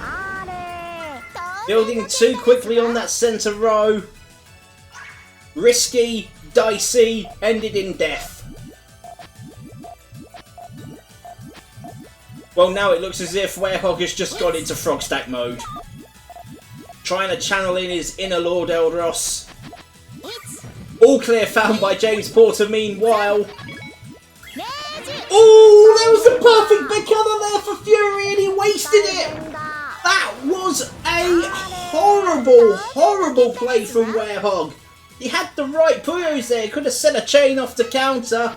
Building too quickly on that centre row. Risky, dicey, ended in death. Well, now it looks as if Werehog has just gone into frog stack mode. Trying to channel in his inner Lord Eldros. All clear found by James Porter meanwhile. Oh, there was a perfect big cover there for Fury and he wasted it. That was a horrible, horrible play from Werehog. He had the right Puyos there. He could have sent a chain off the counter.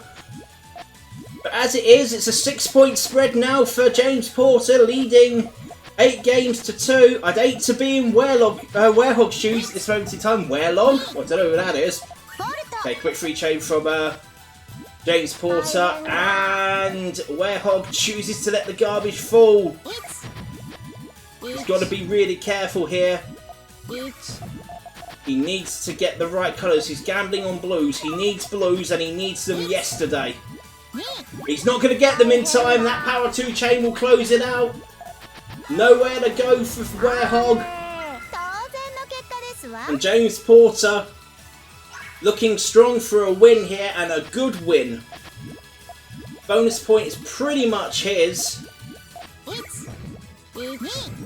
But as it is, it's a 6-point spread now for James Porter, leading 8 games to 2. I'd hate to be in Werehog's shoes at this moment in time. Werelog? Well, I don't know who that is. Okay, quick 3-chain from James Porter, and Werehog chooses to let the garbage fall. He's got to be really careful here. He needs to get the right colours. He's gambling on blues. He needs blues, and he needs them yesterday. He's not going to get them in time. That power 2-chain will close it out. Nowhere to go for Werehog. And James Porter looking strong for a win here, and a good win. Bonus point is pretty much his.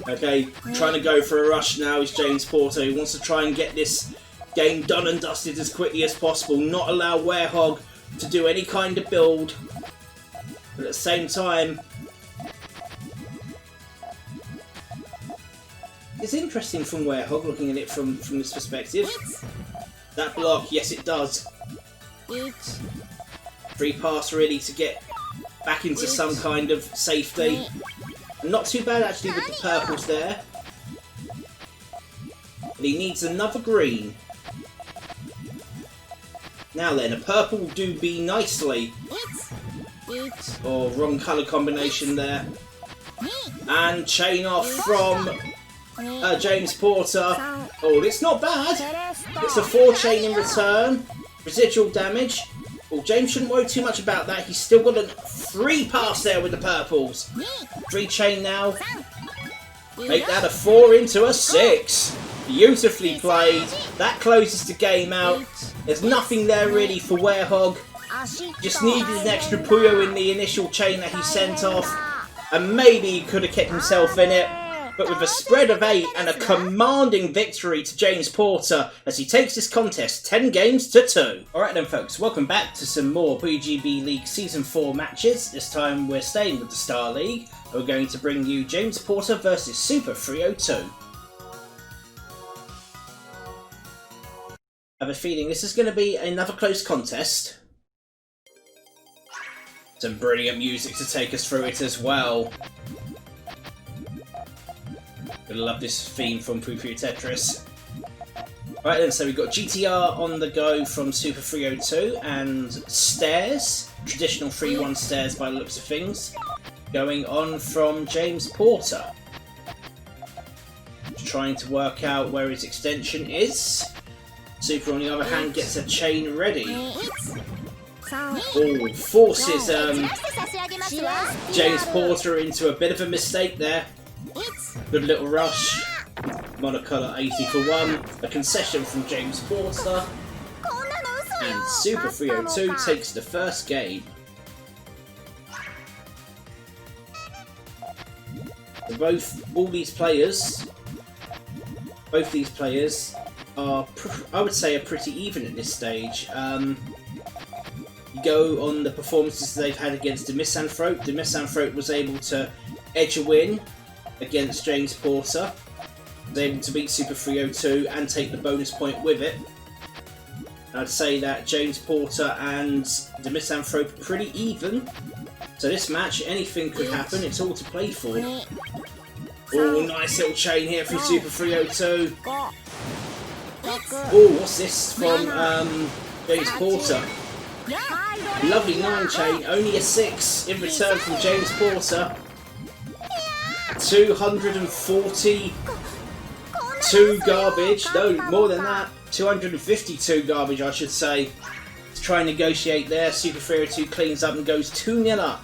Okay, trying to go for a rush now is James Porter. He wants to try and get this game done and dusted as quickly as possible. Not allow Werehog to do any kind of build. But at the same time, it's interesting from Werehog, looking at it from this perspective. That block, yes it does. Free pass really to get back into some kind of safety. Not too bad actually with the purples there. But he needs another green. Now then, a purple will do be nicely. Oh, wrong colour combination there. And chain off from James Porter. Oh, it's not bad. It's a 4-chain in return. Residual damage. Well, James shouldn't worry too much about that. He's still got a free pass there with the purples. 3-chain now. Make that a 4 into a 6. Beautifully played. That closes the game out. There's nothing there really for Werehog. Just needed an extra Puyo in the initial chain that he sent off. And maybe he could have kept himself in it. But with a spread of 8 and a commanding victory to James Porter as he takes this contest 10 games to 2. Alright then folks, welcome back to some more PuyoGB League Season 4 matches. This time we're staying with the Star League. We're going to bring you James Porter versus Super 302. I have a feeling this is going to be another close contest. Some brilliant music to take us through it as well. Gonna love this theme from Puyo Tetris. Right then, so we've got GTR on the go from Super 302 and Stairs, traditional 3-1 Stairs by the looks of things, going on from James Porter. Trying to work out where his extension is. Super, on the other hand, gets a chain ready. Oh, forces James Porter into a bit of a mistake there. Good little rush. Monocolor 80 for 1. A concession from James Porter. And Super 302 takes the first game. Both these players are, I would say, are pretty even at this stage. You go on the performances they've had against Demisanthrope. Demisanthrope was able to edge a win against James Porter. Was able to beat Super 302 and take the bonus point with it. I'd say that James Porter and Demisanthrope are pretty even. So this match, anything could happen. It's all to play for. Oh, nice little chain here from Super 302. Oh, what's this from James Porter? Lovely 9 chain, only a 6 in return from James Porter. 242 garbage, no, more than that. 252 garbage, I should say. To try and negotiate there. Super 302 cleans up and goes 2-0 up.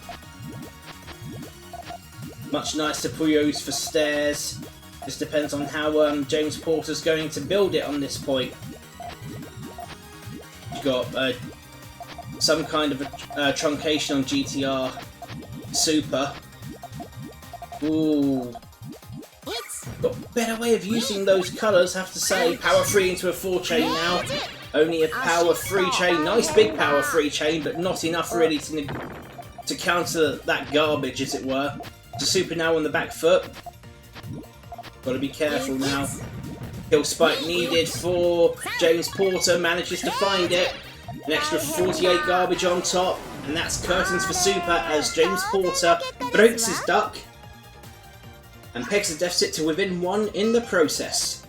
Much nicer Puyos for stairs. Just depends on how James Porter's going to build it on this point. You've got some kind of a truncation on GTR Super. Ooh. Got a better way of using those colours, have to say. Power 3 into a 4 chain now. Only a power 3 chain. Nice big power 3 chain, but not enough really to counter that garbage, as it were. So Super now on the back foot. Got to be careful now. Kill spike needed for James Porter. Manages to find it. An extra 48 garbage on top. And that's curtains for Super as James Porter breaks his duck. And pegs the deficit to within 1 in the process.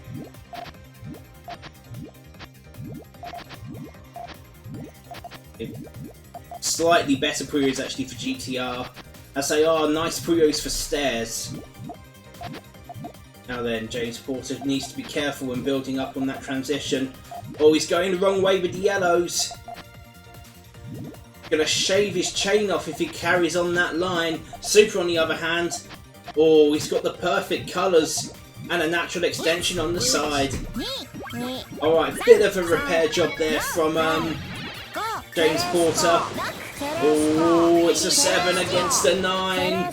Slightly better Puyos actually for GTR. As they are nice Puyos for stairs. Now then, James Porter needs to be careful when building up on that transition. Oh, he's going the wrong way with the yellows. Gonna shave his chain off if he carries on that line. Super on the other hand. Oh, he's got the perfect colours and a natural extension on the side. Alright, bit of a repair job there from James Porter. Oh, it's a 7 against a 9.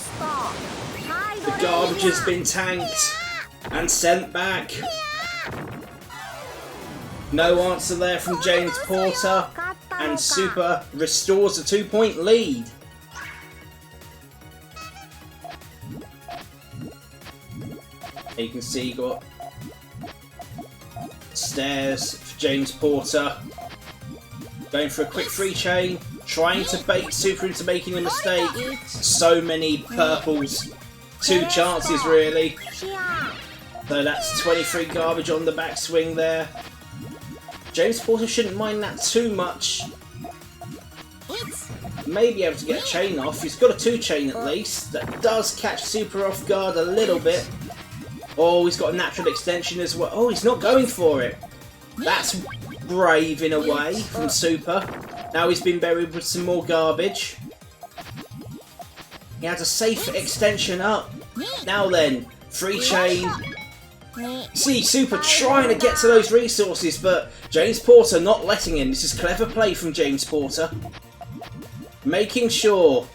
The garbage has been tanked and sent back. No answer there from James Porter. And Super restores a 2-point lead. You can see you got stairs for James Porter. Going for a quick 3 chain. Trying to bait Super into making a mistake. So many purples. 2 chances really. So that's 23 garbage on the backswing there. James Porter shouldn't mind that too much. May be able to get a chain off. He's got a 2 chain at least. That does catch Super off guard a little bit. Oh, he's got a natural extension as well. Oh, he's not going for it. That's brave in a way from Super. Now he's been buried with some more garbage. He has a safe extension up. Now then, 3 chain. See, Super trying to get to those resources, but James Porter not letting him. This is clever play from James Porter. Making sure.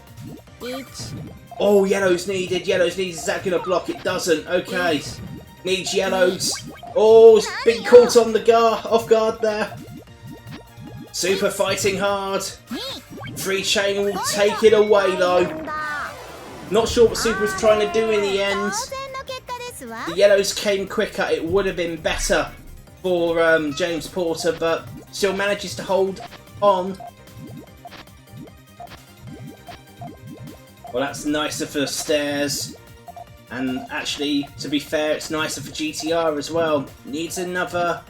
Oh, yellows needed. Yellows needed. Is that going to block? It doesn't. Okay. Needs yellows. Oh, it's been caught on the off guard there. Super fighting hard. 3 chain will take it away though. Not sure what Super was trying to do in the end. The yellows came quicker. It would have been better for James Porter, but still manages to hold on. Well, that's nicer for stairs. And actually, to be fair, it's nicer for GTR as well. Needs another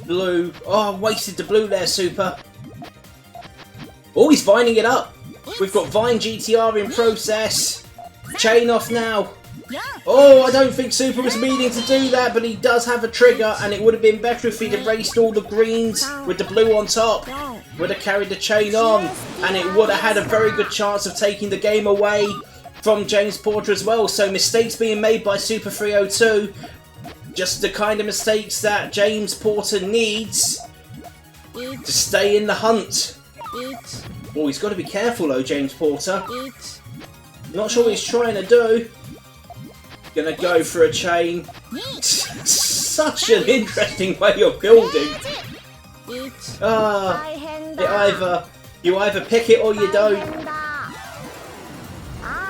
blue. Oh, wasted the blue there, Super. Oh, he's vining it up. We've got Vine GTR in process. Chain off now. Oh, I don't think Super was meaning to do that, but he does have a trigger, and it would have been better if he'd erased all the greens with the blue on top. Would have carried the chain on, and it would have had a very good chance of taking the game away from James Porter as well. So mistakes being made by Super 302, just the kind of mistakes that James Porter needs to stay in the hunt. Oh, he's got to be careful though, James Porter. Not sure what he's trying to do. Gonna go for a chain. Such an interesting way of building. You either pick it or you don't.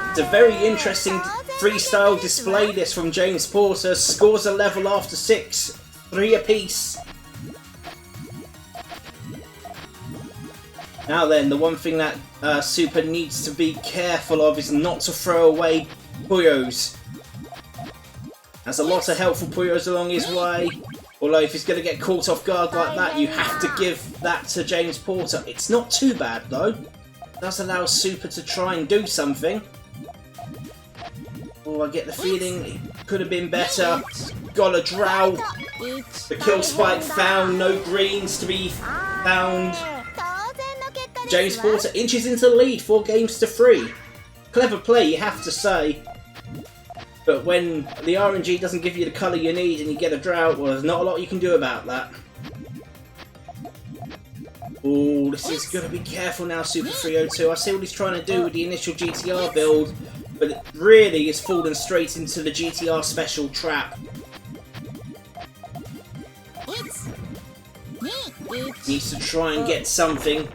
It's a very interesting freestyle display this from James Porter. Scores a level after 6, 3 apiece. Now then, the one thing that Super needs to be careful of is not to throw away Puyos. Has a lot of helpful Puyos along his way. Although if he's going to get caught off guard like that, you have to give that to James Porter. It's not too bad though. It does allow Super to try and do something. Oh, I get the feeling it could have been better. Got a drow. The kill spike found. No greens to be found. James Porter inches into the lead, 4 games to 3. Clever play, you have to say. But when the RNG doesn't give you the colour you need and you get a drought, well, there's not a lot you can do about that. Oh, this is going to be careful now, Super 302. I see what he's trying to do with the initial GTR build, but it really is falling straight into the GTR special trap. Needs to try and get something.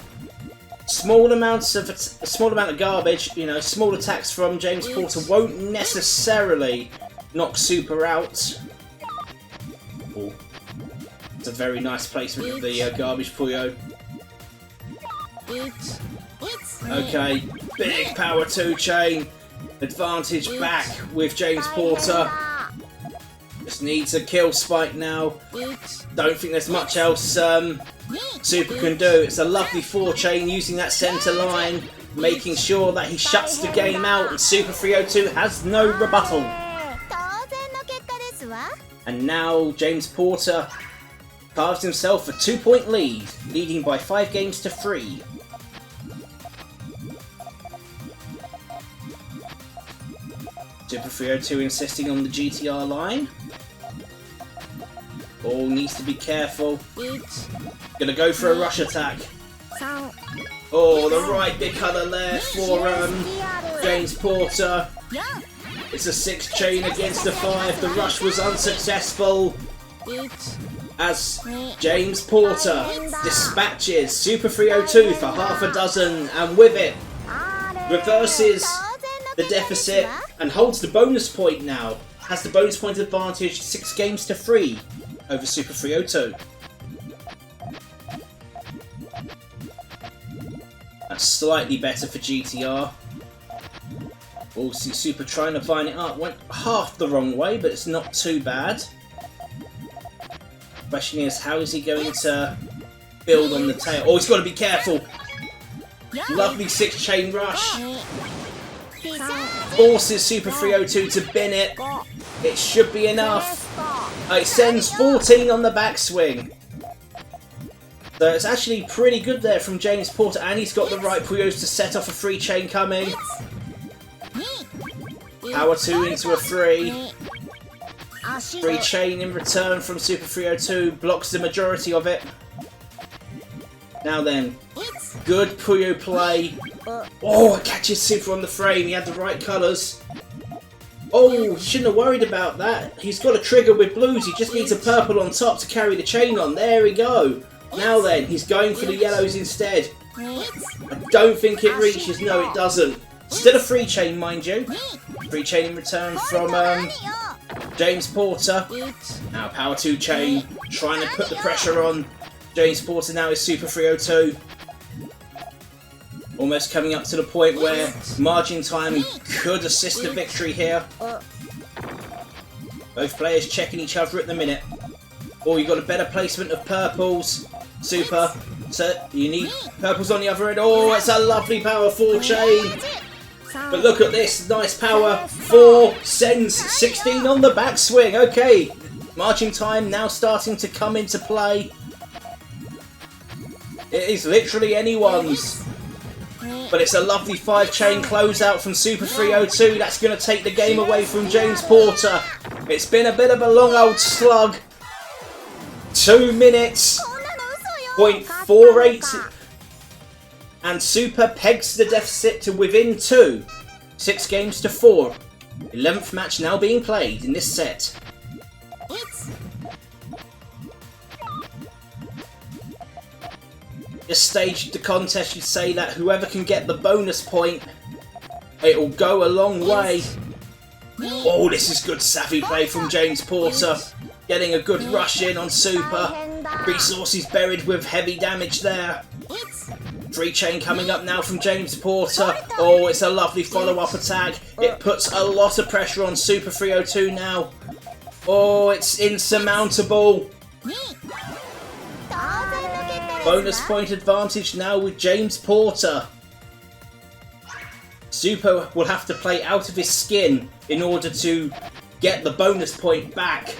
Small amount of garbage, you know, small attacks from James Porter won't necessarily knock Super out. Oh, it's a very nice placement of the garbage Puyo. Okay, big power 2 chain. Advantage back with James Porter. Just needs a kill spike now. Don't think there's much else Super can do. It's a lovely 4 chain using that centre line, making sure that he shuts the game out, and Super 302 has no rebuttal. And now James Porter carves himself a 2-point lead, leading by 5 games to 3. Super 302 insisting on the GTR line. Oh, needs to be careful. Gonna go for a rush attack. Oh, the right big colour there for James Porter. It's a 6 chain against a 5. The rush was unsuccessful as James Porter dispatches Super 302 for half a dozen, and with it reverses the deficit and holds the bonus point now. Has the bonus point advantage 6 games to 3 over Super 302. That's slightly better for GTR. We'll see Super trying to vine it up. Went half the wrong way, but it's not too bad. Question is, how is he going to build on the tail? Oh, he's got to be careful. Lovely 6 chain rush. Forces Super 302 to bin it. It should be enough. It sends 14 on the backswing. So it's actually pretty good there from James Porter, and he's got the right Puyos to set off a 3 chain coming. Power 2 into a 3. 3 chain in return from Super 302, blocks the majority of it. Now then, good Puyo play. Oh, it catches Super on the frame, he had the right colours. Oh, he shouldn't have worried about that. He's got a trigger with blues, he just needs a purple on top to carry the chain on. There we go. Now then, he's going for the yellows instead. I don't think it reaches, no it doesn't. Still a 3 chain, mind you. 3 chain in return from James Porter. Now power 2 chain, trying to put the pressure on James Porter now is Super 302. Almost coming up to the point where margin time could assist the victory here. Both players checking each other at the minute. Oh, you got a better placement of purples. Super. So you need purples on the other end. Oh, it's a lovely power 4 chain. But look at this, nice power 4 sends 16 on the backswing. Okay, marching time now starting to come into play. It is literally anyone's. But it's a lovely 5-chain closeout from Super 302. That's going to take the game away from James Porter. It's been a bit of a long old slug. 2 minutes. 0.48. And Super pegs the deficit to within 2. 6 games to 4. 11th match now being played in this set. This stage of the contest, you say that whoever can get the bonus point, it'll go a long way. Oh, this is good savvy play from James Porter. Getting a good rush in on Super. Resources buried with heavy damage there. 3-chain coming up now from James Porter. Oh, it's a lovely follow-up attack. It puts a lot of pressure on Super 302 now. Oh, it's insurmountable. Bonus point advantage now with James Porter. Super will have to play out of his skin in order to get the bonus point back.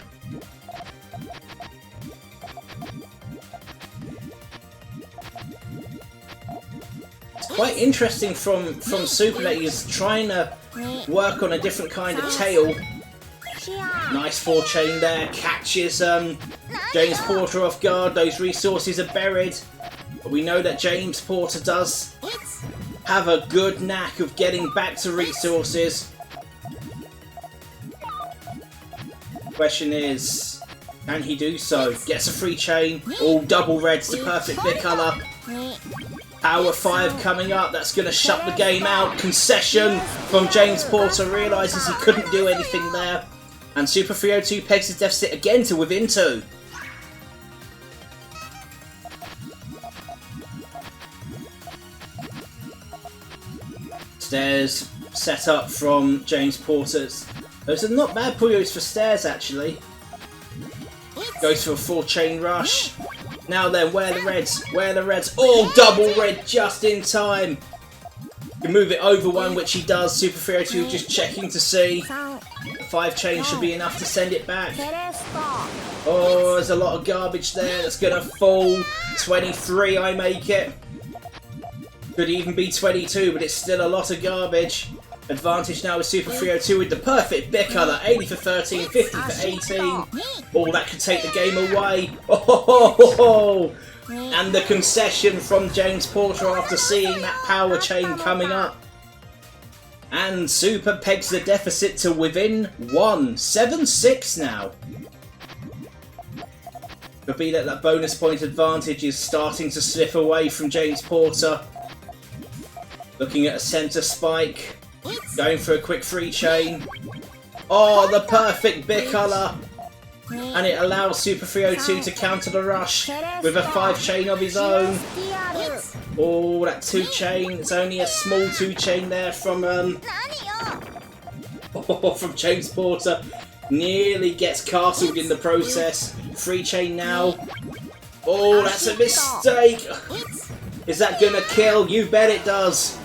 It's quite interesting from Super that he's trying to work on a different kind of tail. Nice 4-chain there, catches James Porter off guard. Those resources are buried. But we know that James Porter does have a good knack of getting back to resources. Question is, can he do so? Gets a 3-chain. Oh, double red's the perfect bit colour. Power 5 coming up. That's going to shut the game out. Concession from James Porter. Realises he couldn't do anything there. And Super 302 pegs his deficit again to within 2. Stairs set up from James Porter's. Those are not bad Puyos for stairs, actually. Goes for a 4-chain rush. Now then, where are the reds? Where are the reds? Oh, double red just in time. You move it over one, which he does. Super 302 just checking to see. 5-chain should be enough to send it back. Oh, there's a lot of garbage there. That's going to fall. 23, I make it. Could even be 22, but it's still a lot of garbage. Advantage now with Super 302 with the perfect bit colour. 80 for 13, 50 for 18. Oh, that could take the game away. Oh, and the concession from James Porter after seeing that power chain coming up. And Super pegs the deficit to within 1. 7-6 now. Could be that bonus point advantage is starting to slip away from James Porter. Looking at a centre spike. Going for a quick 3-chain. Oh, the perfect bit colour. And it allows Super 302 to counter the rush with a 5-chain of his own. Oh, that 2-chain. It's only a small 2-chain there from from James Porter. Nearly gets castled in the process. 3-chain now. Oh, that's a mistake. Is that gonna kill? You bet it does.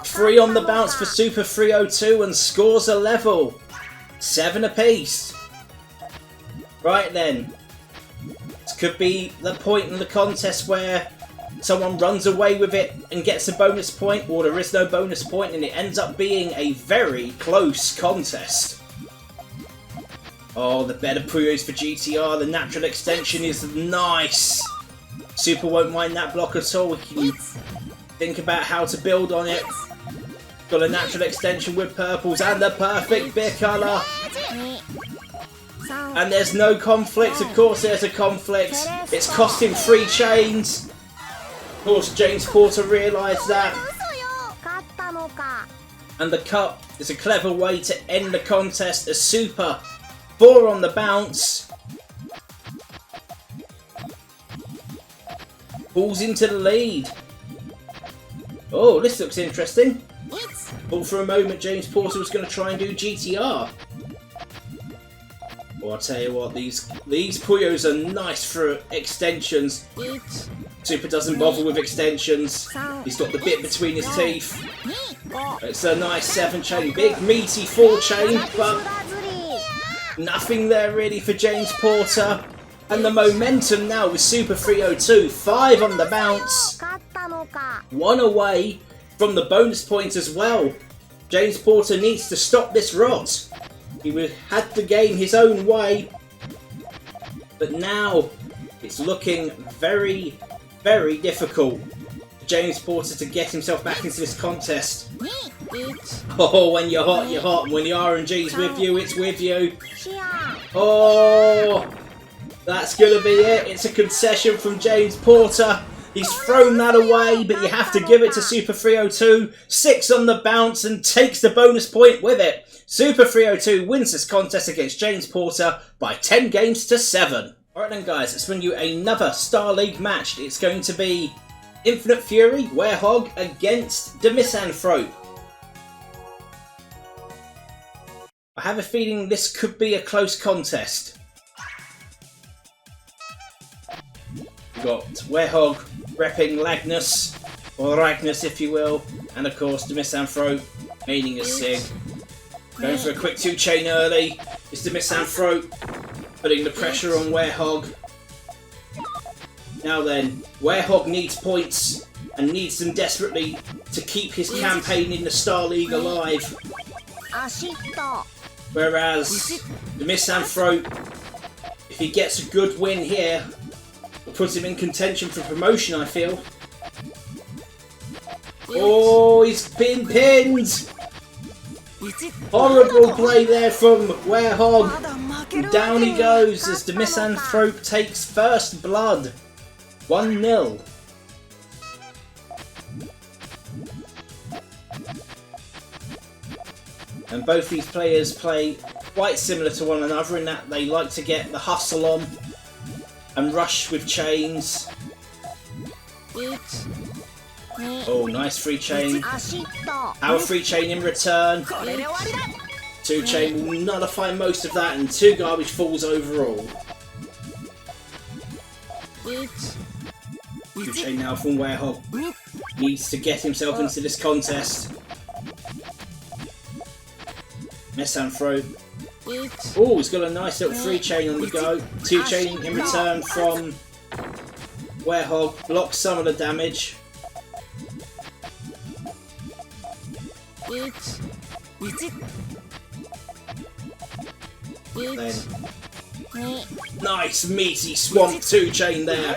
3 on the bounce for Super 302 and scores a level. 7 apiece. Right then. This could be the point in the contest where someone runs away with it and gets a bonus point, or there is no bonus point and it ends up being a very close contest. Oh, the better Puyos for GTR. The natural extension is nice. Super won't mind that block at all. We can think about how to build on it. Got a natural extension with purples and the perfect bit colour. And there's no conflict. Of course there's a conflict. It's cost him 3 chains. Of course James Porter realised that. And the cut is a clever way to end the contest as Super 4 on the bounce. Pulls into the lead. Oh, this looks interesting. Thought for a moment James Porter was going to try and do GTR. Oh, I'll tell you what, these Puyos are nice for extensions. Super doesn't bother with extensions. He's got the bit between his teeth. It's a nice 7 chain, big meaty 4 chain, but nothing there really for James Porter. And the momentum now with Super 302, 5 on the bounce, 1 away from the bonus point as well. James Porter needs to stop this rot. He had the game his own way, but now it's looking very, very difficult for James Porter to get himself back into this contest. Oh, when you're hot, you're hot. When the RNG's with you, it's with you. Oh, that's going to be it. It's a concession from James Porter. He's thrown that away, but you have to give it to Super 302. 6 on the bounce and takes the bonus point with it. Super 302 wins this contest against James Porter by 10 games to 7. Alright then guys, let's bring you another Star League match. It's going to be Infinite Fury, Werehog against the Misanthrope. I have a feeling this could be a close contest. We've got Werehog repping Lagnus, or Ragnus if you will, and of course the Misanthrope meaning a Sig. Going for a quick 2 chain early. It's the Misanthrope putting the pressure on Werehog. Now then, Werehog needs points and needs them desperately to keep his campaign in the Star League alive. Whereas the Misanthrope, if he gets a good win here, will put him in contention for promotion, I feel. Oh, he's been pinned! Horrible play there from Werehog. Down he goes as the Misanthrope takes first blood. 1-0. And both these players play quite similar to one another in that they like to get the hustle on and rush with chains. Oh, nice 3 chain. Power 3 chain in return. 2 chain will nullify most of that, and 2 garbage falls overall. 2 chain now from Werehog. Needs to get himself into this contest. Misanthrope. Oh, he's got a nice little 3 chain on the go. 2 chain in return from Werehog. Blocks some of the damage. Then, nice meaty swamp 2 chain there.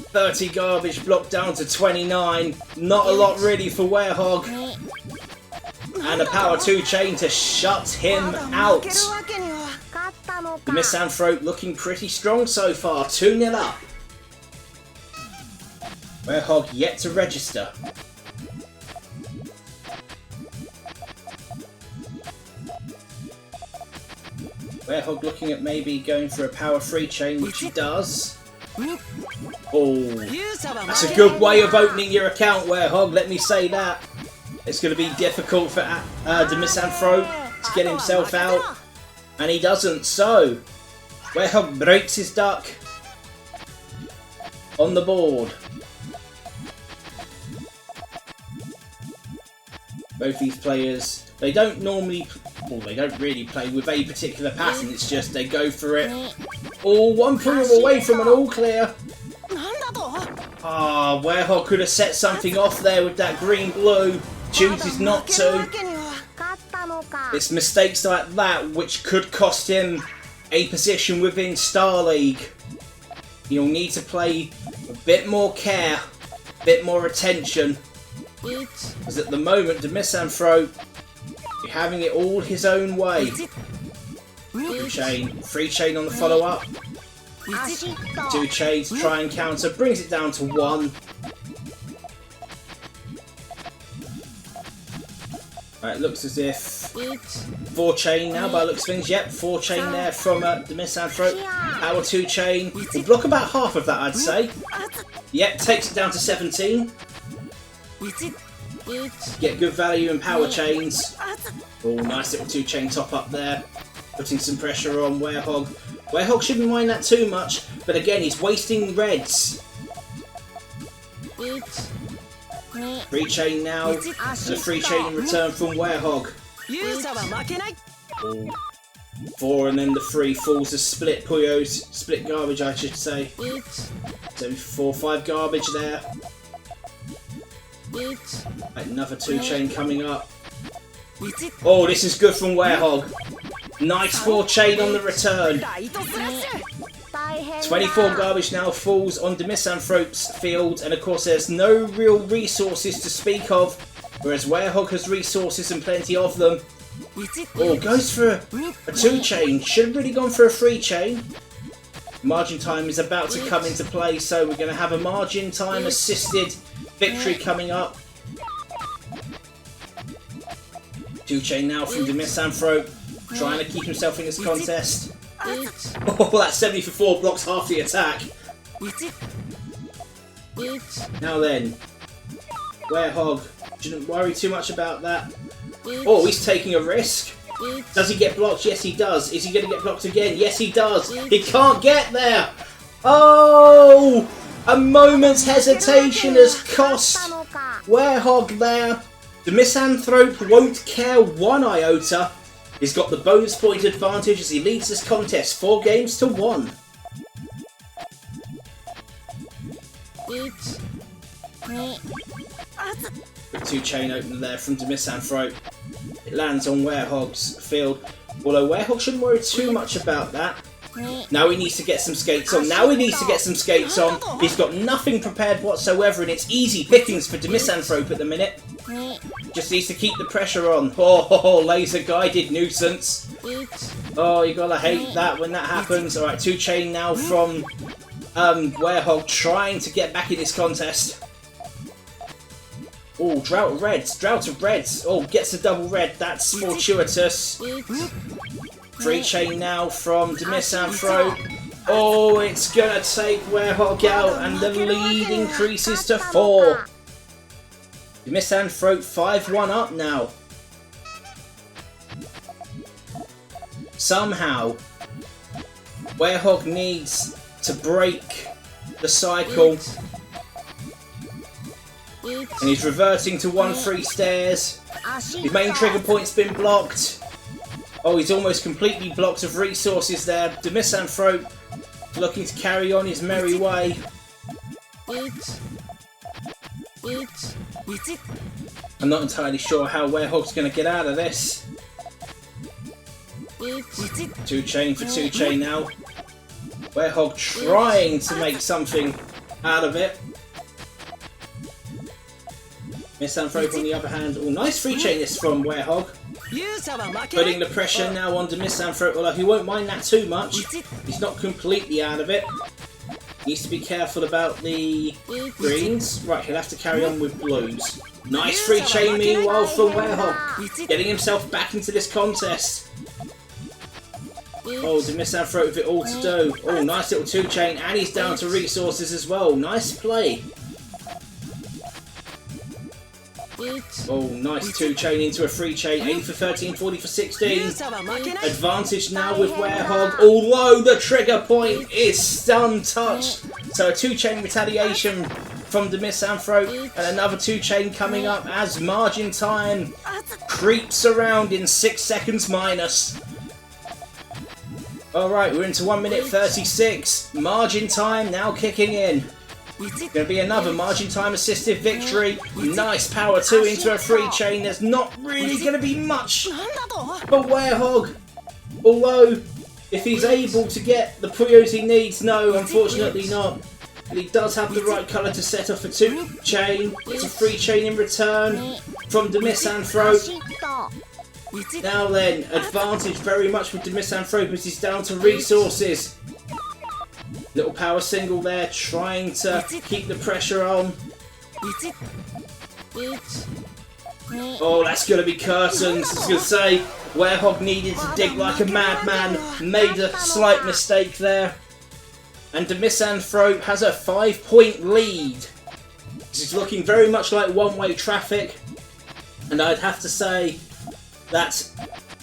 30 garbage blocked down to 29. Not a lot really for Werehog. And a power 2 chain to shut him out. The Misanthrope looking pretty strong so far. 2-0 up. Werehog yet to register. Werehog looking at maybe going for a power 3 chain, which he does. Oh, that's a good way of opening your account, Werehog, let me say that. It's going to be difficult for the Misanthrope to get himself out, and he doesn't, so Werehog breaks his duck on the board. Both these players, they don't normally, well, they don't really play with a particular pattern, it's just they go for it. Oh, 1 proof away from an all clear. Ah, Werehog could have set something off there with that green-blue. Chooses not to. It's mistakes like that which could cost him a position within Star League. He'll need to play a bit more care, a bit more attention. Because at the moment, the Misanthrope is having it all his own way. 2 chain, 3 chain on the follow-up. 2 chains to try and counter, brings it down to 1. Right, looks as if 4 chain now by the looks of things. Yep, 4 chain there from the Misanthrope. Power 2 chain. Will block about half of that, I'd say. Yep, takes it down to 17. Get good value in power chains. Oh, nice little 2 chain top up there. Putting some pressure on Werehog. Werehog shouldn't mind that too much, but again, he's wasting reds. Free chain now, and a free chain in return from Werehog. 4 and then the 3 falls to split Puyos, split garbage I should say. So 4, 5 garbage there. Another 2 chain coming up. Oh, this is good from Werehog. Nice 4 chain on the return. 24 garbage now falls on the Misanthrope's field, and of course there's no real resources to speak of, whereas Werehog has resources and plenty of them. Oh, goes for a 2 chain. Should have really gone for a 3 chain. Margin time is about to come into play, so we're going to have a margin time assisted victory coming up. 2 chain now from the Misanthrope, trying to keep himself in this contest. Oh, that's 70 for 4, blocks half the attack. Now then, Werehog, shouldn't worry too much about that. Oh, he's taking a risk. Does he get blocked? Yes, he does. Is he going to get blocked again? Yes, he does. He can't get there. Oh, a moment's hesitation has cost Werehog there. The Misanthrope won't care 1 iota. He's got the bonus point advantage as he leads this contest 4 games to 1. The 2 chain opener there from the Misanthrope. It lands on Werehog's field. Although Werehog shouldn't worry too much about that. Now he needs to get some skates on. He's got nothing prepared whatsoever, and it's easy pickings for the Misanthrope at the minute. Just needs to keep the pressure on. Oh, laser guided nuisance. Oh, you gotta hate that when that happens. Alright, 2 chain now from Werehog trying to get back in this contest. Oh, drought of reds. Oh, gets a double red. That's fortuitous. 3 chain now from the Misanthrope. Oh, it's gonna take Werehog out, and the lead increases to 4. The Misanthrope 5-1 up now. Somehow, Werehog needs to break the cycle. And he's reverting to 1 free stairs. His main trigger point's been blocked. Oh, he's almost completely blocked of resources there. The Misanthrope looking to carry on his merry way. I'm not entirely sure how Werehog's going to get out of this. 2 chain for 2 chain now. Werehog trying to make something out of it. Misanthrope on the other hand. Oh, nice 3 chain this from Werehog. Putting the pressure now onto Misanthrope, although he won't mind that too much. He's not completely out of it. Needs to be careful about the greens. Right, he'll have to carry on with blues. Nice 3 chain meanwhile from Werehog. Getting himself back into this contest. Oh, the Misanthrope with it all to do. Oh, nice little 2 chain, and he's down to resources as well. Nice play. Oh, nice 2 chain into a 3 chain. 80 for 13, 40 for 16. Advantage now with Werehog, although the trigger point is untouched. So a 2 chain retaliation from the Misanthrope, and another 2 chain coming up as margin time creeps around in 6 seconds minus. Alright, we're into 1 minute 36. Margin time now kicking in. Going to be another margin time assisted victory. Nice power 2 into a 3 chain. There's not really going to be much for Werehog. Although, if he's able to get the Puyos he needs, no, unfortunately not. But he does have the right colour to set off a 2 chain. It's a 3 chain in return from the Misanthrope. Now then, advantage very much with the Misanthrope as he's down to resources. Little power single there, trying to keep the pressure on. Oh, that's going to be curtains. I was going to say, Werehog needed to dig like a madman. Made a slight mistake there. And the Misanthrope has a 5-point lead. This is looking very much like one-way traffic. And I'd have to say that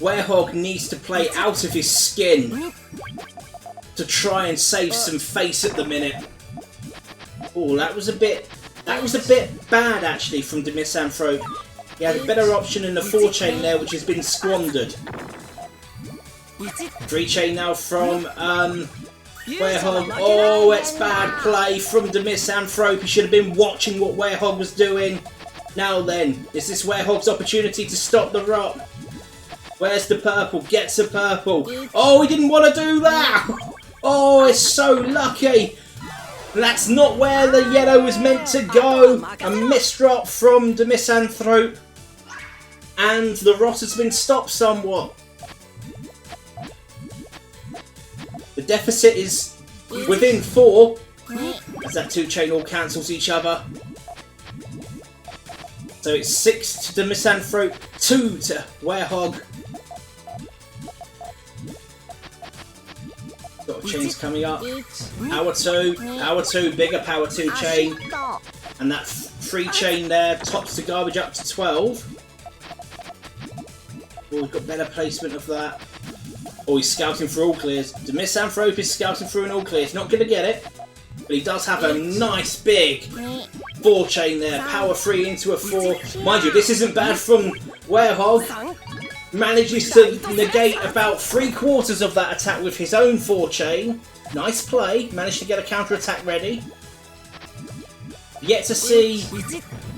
Werehog needs to play out of his skin to try and save some face at the minute. Oh, that was a bit That was a bit bad, actually, from the Misanthrope. He had a better option in the 4-chain there, which has been squandered. 3-chain now from Werehog. Oh, it's bad play from the Misanthrope. He should have been watching what Werehog was doing. Now then, is this Werehog's opportunity to stop the rot? Where's the purple? Gets a purple. Oh, he didn't want to do that! Oh, it's so lucky! That's not where the yellow was meant to go. A misdrop from the Misanthrope. And the rot has been stopped somewhat. The deficit is within 4. As that 2-chain all cancels each other. So it's 6 to the Misanthrope, 2 to Werehog. Got chains coming up. Power 2, bigger power 2 chain. And that 3-chain there tops the garbage up to 12. Oh, we've got better placement of that. Oh, he's scouting for all clears. The Misanthrope is scouting through an all clear. He's not going to get it. But he does have a nice big 4-chain there. Power 3 into a 4. Mind you, this isn't bad from Werehog. Manages to negate about 3/4 of that attack with his own 4-chain. Nice play. Managed to get a counter attack ready. Yet to see.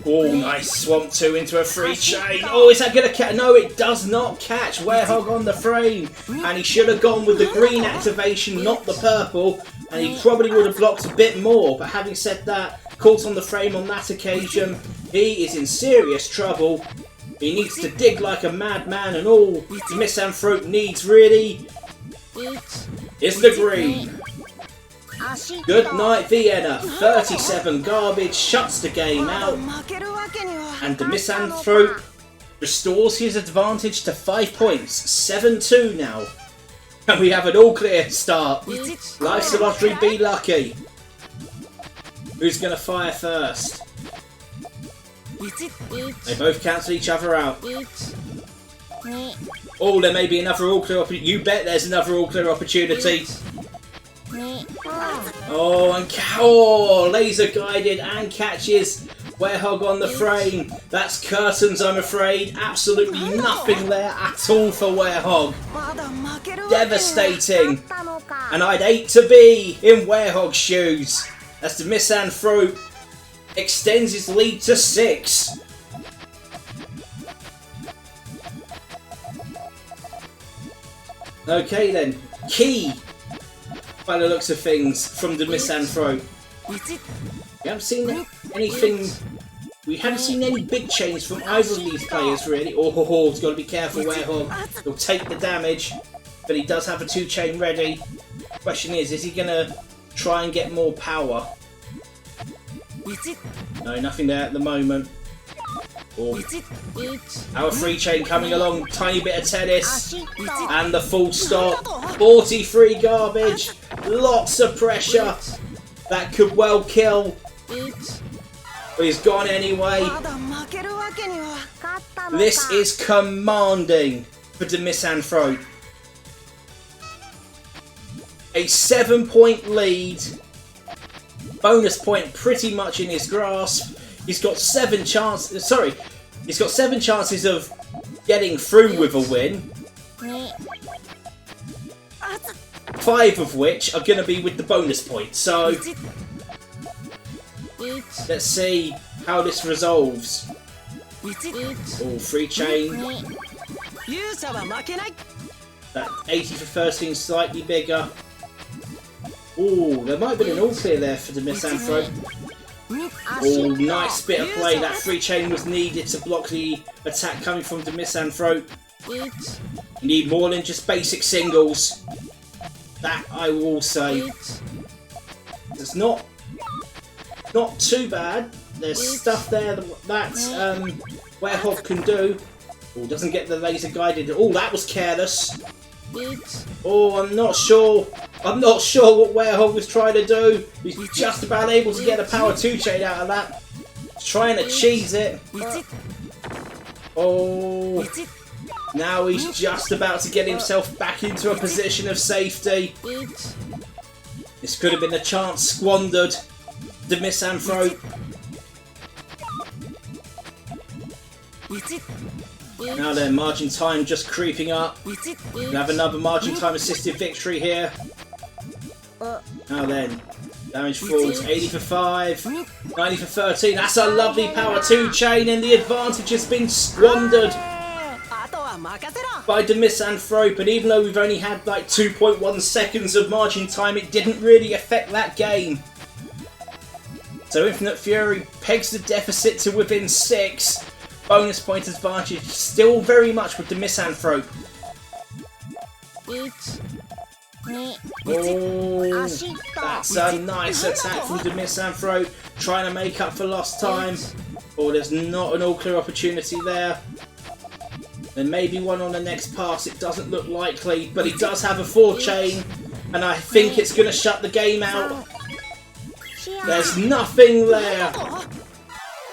Oh, nice Swamp 2 into a 3-chain. Oh, is that going to catch? No, it does not catch. Werehog on the frame. And he should have gone with the green activation, not the purple. And he probably would have blocked a bit more. But having said that, caught on the frame on that occasion. He is in serious trouble. He needs to dig like a madman, and all the Misanthrope needs really is the green. Good night, Vienna. 37 garbage shuts the game out. And the Misanthrope restores his advantage to 5 points. 7-2 now. And we have an all-clear start. Life's the lottery, be lucky. Who's going to fire first? They both cancel each other out. Oh, there may be another all-clear opportunity. You bet there's another all-clear opportunity. Oh, and laser guided and catches Werehog on the frame. That's curtains, I'm afraid. Absolutely nothing there at all for Werehog. Devastating. And I'd hate to be in Werehog's shoes as the Misanthrope extends his lead to 6. Okay then, Key, by the looks of things, from the Misanthrope. We haven't seen anything, we haven't seen any big change from either of these players really. Oh, he's got to be careful, Werehog. He'll take the damage, but he does have a 2-chain ready. Question is he going to try and get more power? No, nothing there at the moment. Oh. Our 3-chain coming along, tiny bit of tennis, and the full stop. 43 garbage, lots of pressure. That could well kill. But he's gone anyway. This is commanding for the Misanthrope. A 7-point lead. Bonus point pretty much in his grasp. He's got 7 chances. Sorry, he's got 7 chances of getting through with a win. 5 of which are going to be with the bonus point. So let's see how this resolves. Oh, 3-chain. That 80 for 13 slightly bigger. Oh, there might have been an all-clear there for the Misanthrope. Oh, nice bit of play. That 3-chain was needed to block the attack coming from the Misanthrope. You need more than just basic singles. That I will say. It's not too bad. There's stuff there that Werehog can do. Oh, doesn't get the laser guided. Oh, that was careless. Oh, I'm not sure what Werehog was trying to do. He's just about able to get a power 2-chain out of that. He's trying to cheese it. Oh, now he's just about to get himself back into a position of safety. This could have been a chance squandered. The Misanthrope. Now then, margin time just creeping up. We have another margin time assisted victory here. Now then, damage falls 80 for 5, 90 for 13. That's a lovely power 2 chain, and the advantage has been squandered by Demisanthrope. And even though we've only had like 2.1 seconds of margin time, it didn't really affect that game. So Infinite Fury pegs the deficit to within 6. Bonus point advantage still very much with Demisanthrope. Oh, that's a nice attack from Demisanthrope, trying to make up for lost time. Oh, there's not an all-clear opportunity there. There may be one on the next pass, it doesn't look likely, but he does have a 4 chain, and I think it's going to shut the game out. There's nothing there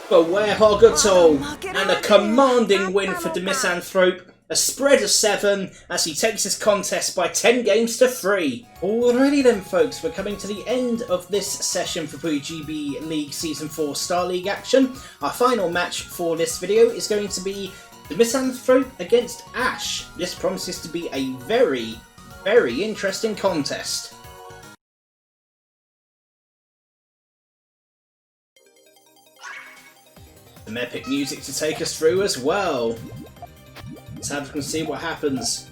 but Werehog at all, and a commanding win for Demisanthrope. A spread of 7 as he takes his contest by 10 games to 3. Alrighty then folks, we're coming to the end of this session for PuyoGB League Season 4 Star League action. Our final match for this video is going to be Demisanthrope against Ash. This promises to be a very, very interesting contest. Some epic music to take us through as well. Let's have a see what happens.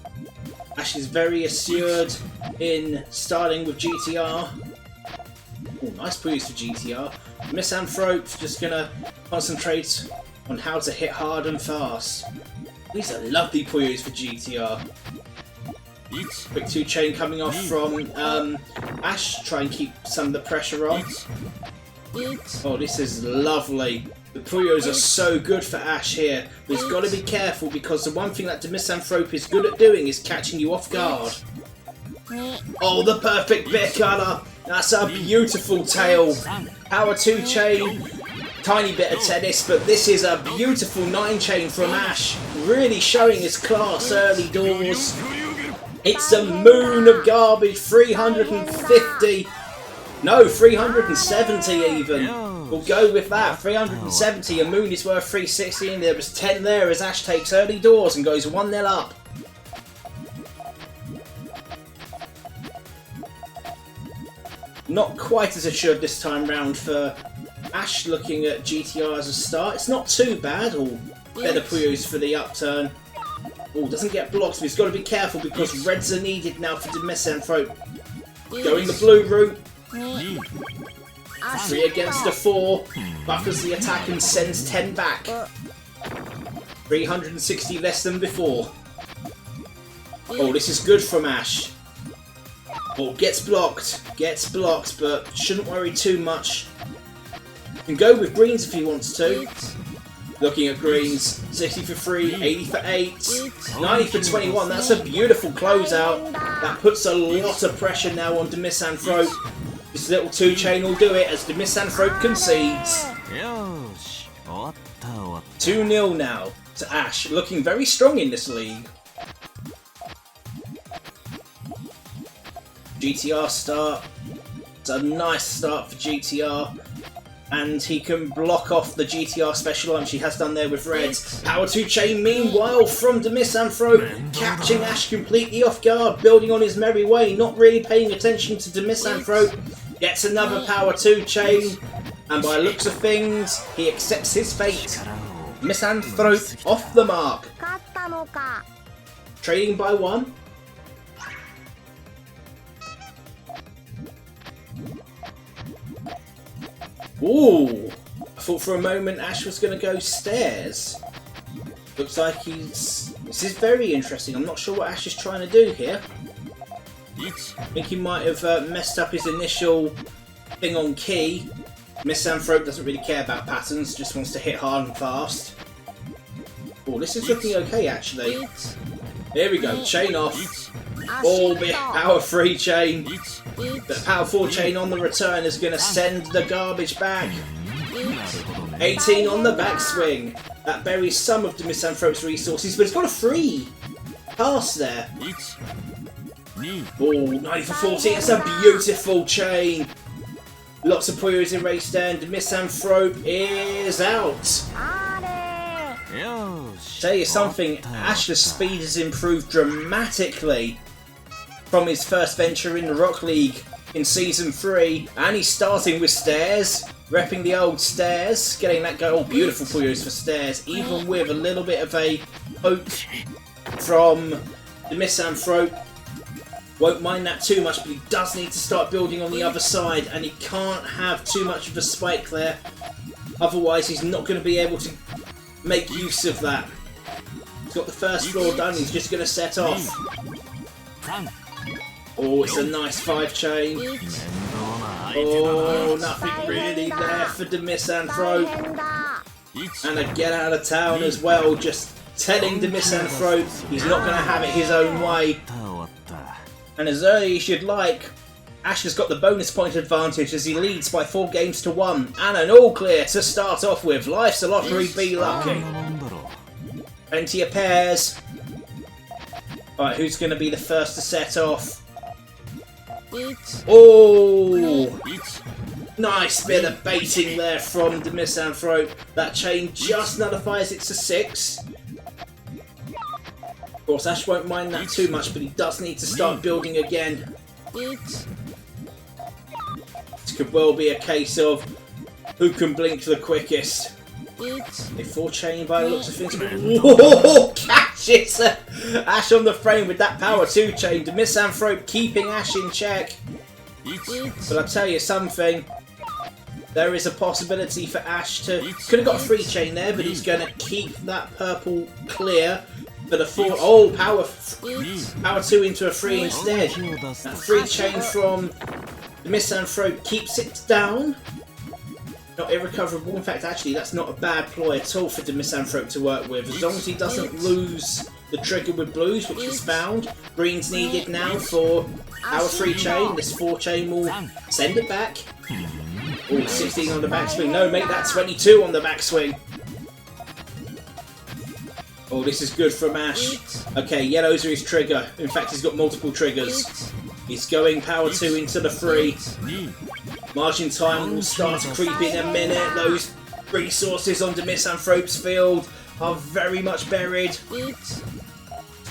Ash is very assured in starting with GTR. Oh, nice Puyos for GTR. Demisanthrope just gonna concentrate on how to hit hard and fast. These are lovely Puyos for GTR. Quick 2 chain coming off from Ash, try and keep some of the pressure on. Oh, this is lovely. The Puyos are so good for Ash here, but he's got to be careful because the one thing that Demisanthrope is good at doing is catching you off guard. Oh, the perfect bit cutter! That's a beautiful tail. Power 2 chain, tiny bit of tennis, but this is a beautiful 9 chain from Ash. Really showing his class early doors. It's a moon of garbage, 350. No, 370 even. We'll go with that. 370. A moon is worth 360, and there was 10 there as Ash takes early doors and goes 1-0 up. Not quite as assured this time round for Ash looking at GTR as a start. It's not too bad. Oh, better Puyos for the upturn. Oh, doesn't get blocked, but he's got to be careful because reds are needed now for Demisanthrope. Going the blue route. 3 against a 4, buffers the attack and sends 10 back. 360 less than before. Oh, this is good from Ash. Oh, gets blocked, but shouldn't worry too much. Can go with greens if he wants to. Looking at greens, 60 for 3, 80 for 8, 90 for 21. That's a beautiful closeout. That puts a lot of pressure now on Demisanthrope. This little 2 chain will do it as Demisanthrope concedes. 2-0 now to Ash, looking very strong in this league. GTR start. It's a nice start for GTR. And he can block off the GTR special launch he has done there with reds. Power 2 chain meanwhile from Demisanthrope, catching Ash completely off guard, building on his merry way, not really paying attention to Demisanthrope. Gets another power 2 chain, and by looks of things, he accepts his fate. Demisanthrope off the mark. Trading by 1. Ooh! I thought for a moment Ash was going to go stairs. Looks like he's... This is very interesting. I'm not sure what Ash is trying to do here. I think he might have messed up his initial thing on key. Demisanthrope doesn't really care about patterns, just wants to hit hard and fast. Oh, this is looking okay actually. There we go, chain off. All bit power 3 chain. The power 4 chain on the return is going to send the garbage back. 18 on the backswing. That buries some of Demisanthrope's resources, but it's got a free pass there. Oh, 90 for 40. It's a beautiful chain. Lots of Puyos erased there, and Demisanthrope is out. Tell you something, Ash's speed has improved dramatically from his first venture in the Rock League in Season 3, and he's starting with stairs, repping the old stairs, getting that go. Oh, beautiful Puyos for stairs, even with a little bit of a poke from the Misanthrope. Won't mind that too much, but he does need to start building on the other side, and he can't have too much of a spike there. Otherwise, he's not going to be able to make use of that. He's got the first floor done, he's just going to set off. Oh, it's a nice 5-chain. Oh, nothing really there for the Misanthrope. And a get out of town as well, just telling the Misanthrope he's not going to have it his own way. And as early as you'd like, Ash has got the bonus point advantage as he leads by 4 games to 1. And an all clear to start off with. Life's a lottery, be lucky. Plenty of pairs. Alright, who's going to be the first to set off? Oh! Nice bit of baiting there from the Misanthrope. That chain just nullifies it to 6. Of course, Ash won't mind that too much, but he does need to start building again. This could well be a case of who can blink the quickest. A 4-chain by the looks of things. Whoa! Catches Ash on the frame with that power 2-chain. The Misanthrope keeping Ash in check. But I'll tell you something. There is a possibility for Ash to... Could have got a 3-chain there, but he's going to keep that purple clear. For the 4... Oh, power 2 into a 3 instead. That 3-chain from the Misanthrope keeps it down. Not irrecoverable. In fact, actually, that's not a bad ploy at all for the Misanthrope to work with. As long as he doesn't lose the trigger with blues, which he's found. Green's needed now for our 3-chain. This 4-chain will send it back. Oh, 16 on the backswing. No, make that 22 on the backswing. Oh, this is good from Ash. Okay, yellows are his trigger. In fact, he's got multiple triggers. He's going power 2 into the 3. Margin time will start to creep in a minute. Those resources on the Misanthrope's field are very much buried. It's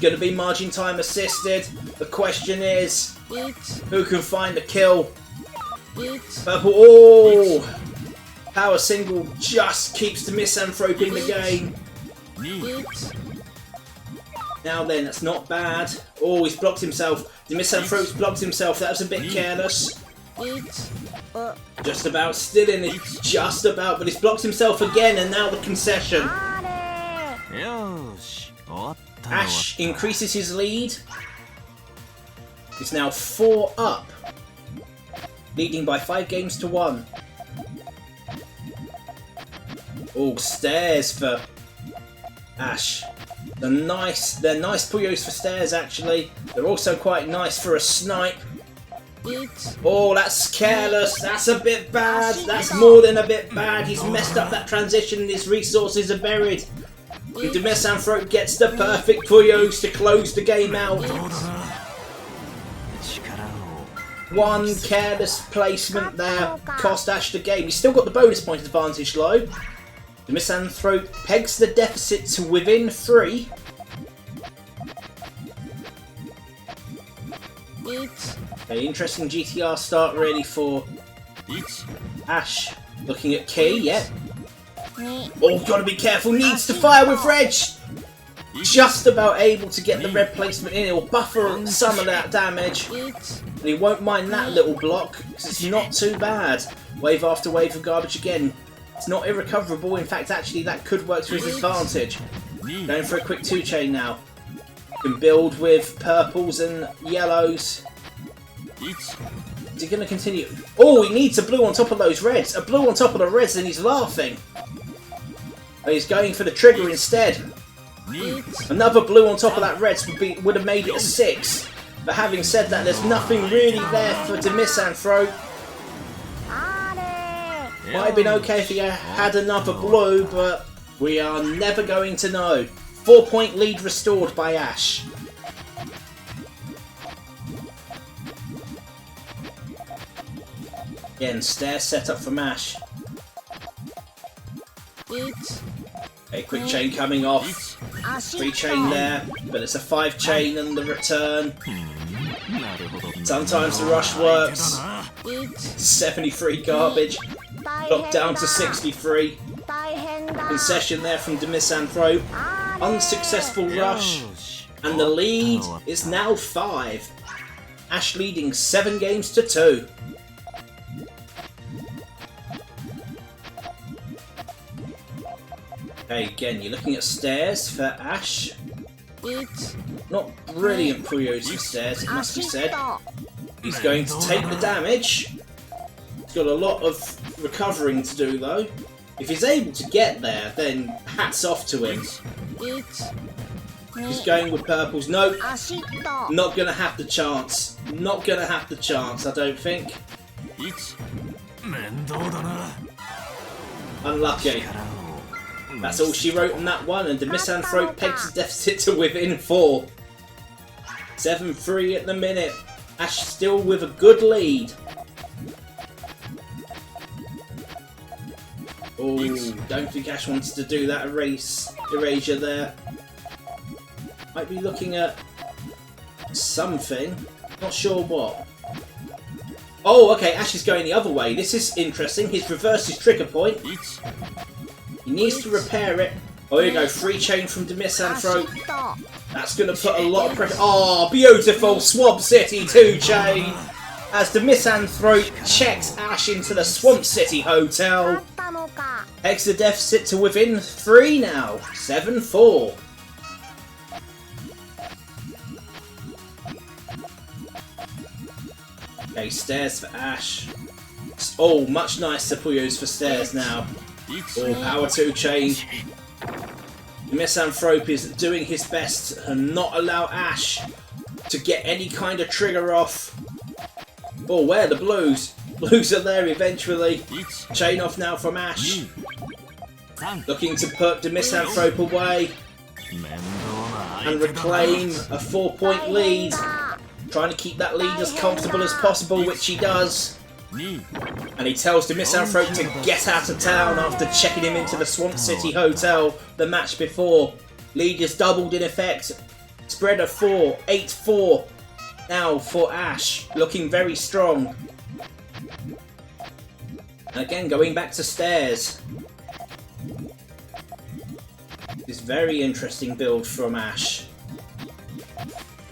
going to be margin time assisted. The question is, who can find the kill? Purple. Oh! Power single just keeps the Misanthrope in the game. Now then, that's not bad. Oh, he's blocked himself. The Misanthrope's blocked himself. That was a bit careless. Just about still in it. Just about, but he's blocked himself again, and now the concession. Ash increases his lead. It's now 4 up. Leading by 5 games to 1. Oh, stairs for Ash. They're nice Puyos for stairs, actually. They're also quite nice for a snipe. Oh, that's careless. That's a bit bad. That's more than a bit bad. He's messed up that transition and his resources are buried. The Misanthrope gets the perfect Puyos to close the game out. One careless placement there cost Ash the game. He's still got the bonus point advantage though. The Misanthrope pegs the deficit to within 3. Okay, interesting GTR start really for Ash. Looking at Kei, yep. Oh, gotta be careful, needs to fire with Reg! Just about able to get the red placement in, it'll buffer some of that damage. And he won't mind that little block, because it's not too bad. Wave after wave of garbage again. It's not irrecoverable, in fact actually that could work to his advantage. Going for a quick 2-chain now. Can build with purples and yellows. Is he going to continue? Oh, he needs a blue on top of those reds. A blue on top of the reds and he's laughing. Oh, he's going for the trigger instead. Another blue on top of that reds would have made it a 6. But having said that, there's nothing really there for the Misanthrope. Might have been okay if he had another blue, but we are never going to know. 4-point lead restored by Ash. Again, stair set up from Ash. A quick chain coming off. 3 chain there, but it's a 5 chain and the return. Sometimes the rush works. 73 garbage. Knocked down to 63. Concession there from Demisanthrope. Unsuccessful rush. And the lead is now 5. Ash leading 7 games to 2. Okay, again, you're looking at stairs for Ash. Not brilliant Puyos for stairs, it must be said. He's going to take the damage. He's got a lot of recovering to do though. If he's able to get there, then hats off to him. He's going with purples. No, not going to have the chance. Not going to have the chance, I don't think. Unlucky. That's all she wrote on that one, and the Misanthrope pegs the deficit to within 4. 7-3 at the minute. Ash still with a good lead. Oh, don't think Ash wants to do that erasure there. Might be looking at something. Not sure what. Oh, okay, Ash is going the other way. This is interesting. His reverse is trigger point. He needs to repair it. Oh, here you go. 3 chain from Demisanthrope. That's going to put a lot of pressure. Oh, beautiful Swamp City 2 chain. As Demisanthrope checks Ash into the Swamp City Hotel. Pegs the deficit to within 3 now. 7-4. Okay, stairs for Ash. Oh, much nicer Puyos for stairs now. Oh, power 2 chain. Misanthrope is doing his best to not allow Ash to get any kind of trigger off. Oh, where are the blues? Blues are there eventually. Chain off now from Ash. Looking to put the Misanthrope away. And reclaim a 4-point lead. Trying to keep that lead as comfortable as possible, which he does. And he tells the Misanthrope to get out of town after checking him into the Swamp City Hotel the match before. Lead is doubled in effect. Spread of 4, 8-4 now for Ash. Looking very strong. And again, going back to stairs. This very interesting build from Ash.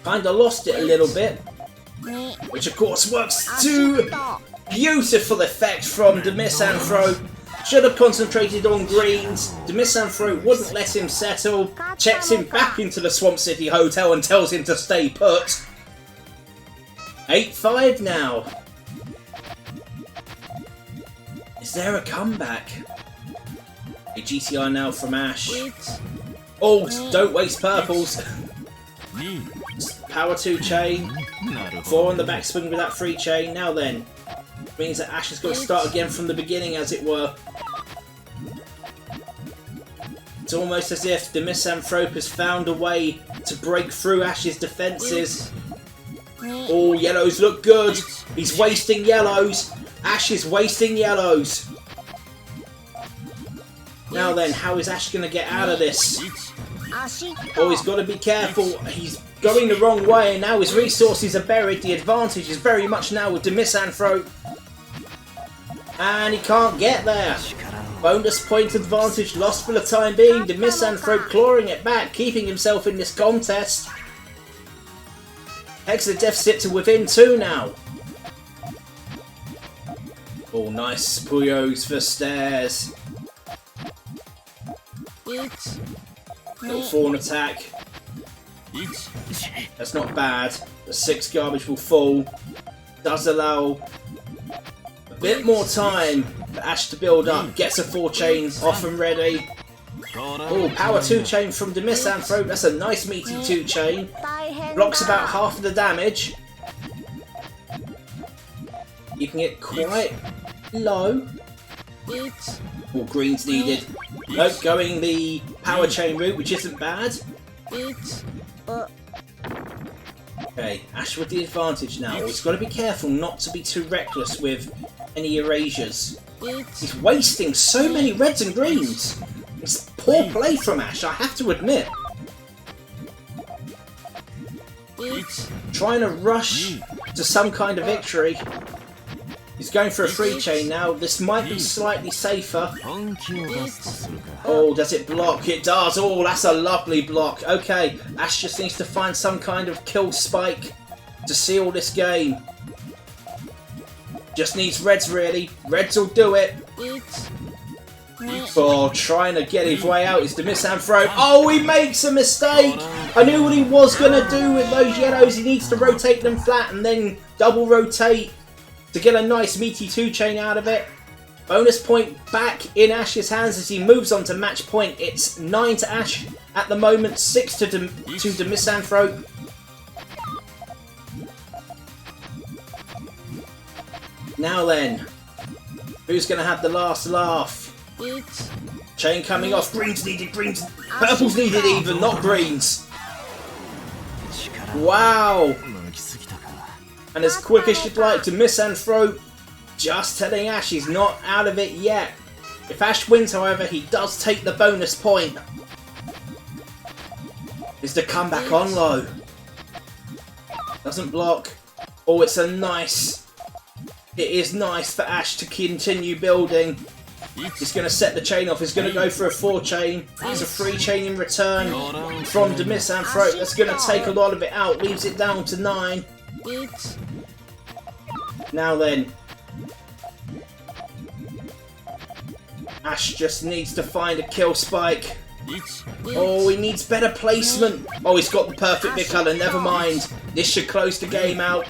Kinda lost it a little bit. Which of course works to beautiful effect from the Misanthrope. Should have concentrated on greens. The Misanthrope wouldn't let him settle. Checks him back into the Swamp City Hotel and tells him to stay put. 8-5 now. Is there a comeback? A GTR now from Ash. Oh, don't waste purples. Power 2 chain. 4 on the backswing with that 3 chain. Now then. Means that Ash has got to start again from the beginning, as it were. It's almost as if the Misanthrope has found a way to break through Ash's defences. Oh, yellows look good. He's wasting yellows. Ash is wasting yellows. Now then, how is Ash going to get out of this? Oh, he's got to be careful. He's going the wrong way, and now his resources are buried. The advantage is very much now with the Misanthrope. And he can't get there. Bonus point advantage lost for the time being. The Misanthrope clawing it back, keeping himself in this contest. Pegs the deficit to within 2 now. Oh, nice Puyos for stairs. Little fawn attack. That's not bad. The 6 garbage will fall. Does allow a bit more time for Ash to build up. Gets a 4 chain off and ready. Oh, power 2 chain from the Misanthrope. That's a nice meaty 2 chain. Blocks about half of the damage. Keeping it quite low. More greens needed. Nope, going the power chain route, which isn't bad. Okay, Ash with the advantage now. He's got to be careful not to be too reckless with any erasures. He's wasting so many reds and greens. It's poor play from Ash, I have to admit. trying to rush to some kind of victory. He's going for a free chain now. This might be slightly safer. Oh, does it block? It does. Oh, that's a lovely block. Okay, Ash just needs to find some kind of kill spike to seal this game. Just needs Reds, really. Reds will do it. Oh, trying to get his way out is the misanthrope. Oh, he makes a mistake! I knew what he was going to do with those yellows. He needs to rotate them flat and then double rotate to get a nice meaty 2-chain out of it. Bonus point back in Ash's hands as he moves on to match point. It's 9 to Ash at the moment, 6 to the misanthrope. Now then, who's going to have the last laugh? Chain coming off. Greens needed, greens. Purples needed even, not greens. Wow. And as quick as you'd like to misanthrope, just telling Ash he's not out of it yet. If Ash wins, however, he does take the bonus point. Is the comeback on low? Doesn't block. Oh, it's a nice. It is nice for Ash to continue building. He's going to set the chain off. He's going to go for a 4-chain. It's a 3-chain in return from the misanthrope. That's going to take a lot of it out. Leaves it down to 9. Now then, Ash just needs to find a kill spike. Oh, he needs better placement. Oh, he's got the perfect bit colour. Never mind. This should close the game out.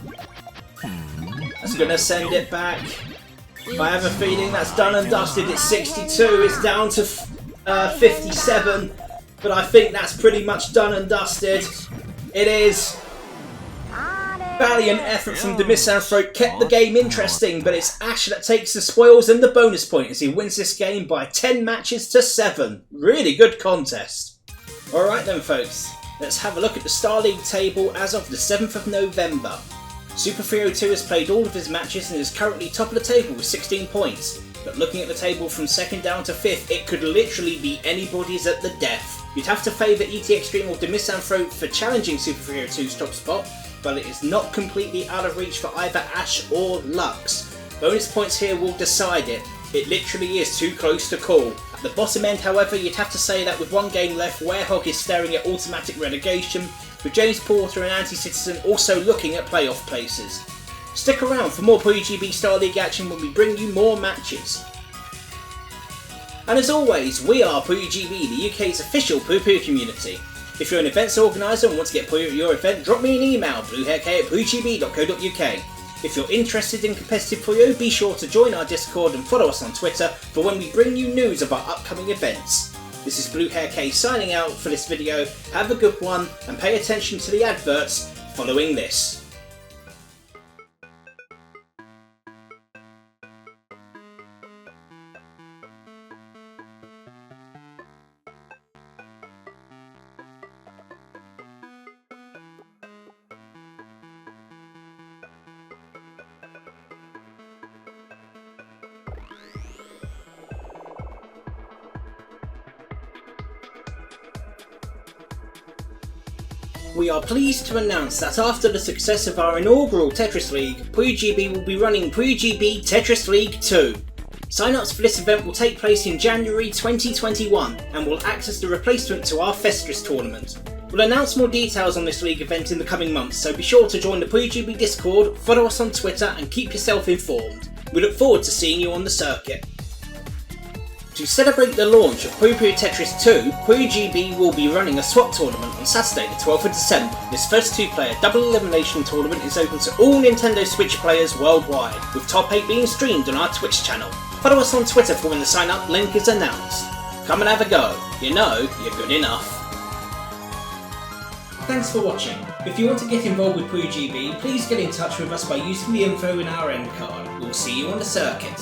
That's going to send it back. I have a feeling that's done and dusted. It's 62. It's down to 57. But I think that's pretty much done and dusted. It is. Valiant effort from the misanthrope kept the game interesting, but it's Ash that takes the spoils and the bonus point as he wins this game by 10 matches to 7. Really good contest. Alright then folks, let's have a look at the Star League table as of the 7th of November. Super 302 has played all of his matches and is currently top of the table with 16 points. But looking at the table from 2nd down to 5th, it could literally be anybody's at the death. You'd have to favour ET Extreme or the misanthrope for challenging Super 302's top spot, but it is not completely out of reach for either Ash or Lux. Bonus points here will decide it. It literally is too close to call. At the bottom end, however, you'd have to say that with one game left, Werehog is staring at automatic relegation, with James Porter and Anti-Citizen also looking at playoff places. Stick around for more PuyoGB Star League action when we bring you more matches. And as always, we are PuyoGB, the UK's official Puyo community. If you're an events organiser and want to get Puyo at your event, drop me an email, BlueHairKei@PuyoGB.co.uk. If you're interested in competitive Puyo, be sure to join our Discord and follow us on Twitter for when we bring you news of our upcoming events. This is BlueHairKei signing out for this video. Have a good one and pay attention to the adverts following this. We are pleased to announce that after the success of our inaugural Tetris League, PuyoGB will be running PuyoGB Tetris League 2. Sign-ups for this event will take place in January 2021 and will act as the replacement to our Festris tournament. We'll announce more details on this league event in the coming months, so be sure to join the PuyoGB Discord, follow us on Twitter and keep yourself informed. We look forward to seeing you on the circuit. To celebrate the launch of Puyo Tetris 2, PuyoGB will be running a swap tournament on Saturday the 12th of December. This first 2-player double elimination tournament is open to all Nintendo Switch players worldwide, with top 8 being streamed on our Twitch channel. Follow us on Twitter for when the sign up link is announced. Come and have a go, you know you're good enough. Thanks for watching. If you want to get involved with PuyoGB, please get in touch with us by using the info in our end card. We'll see you on the circuit.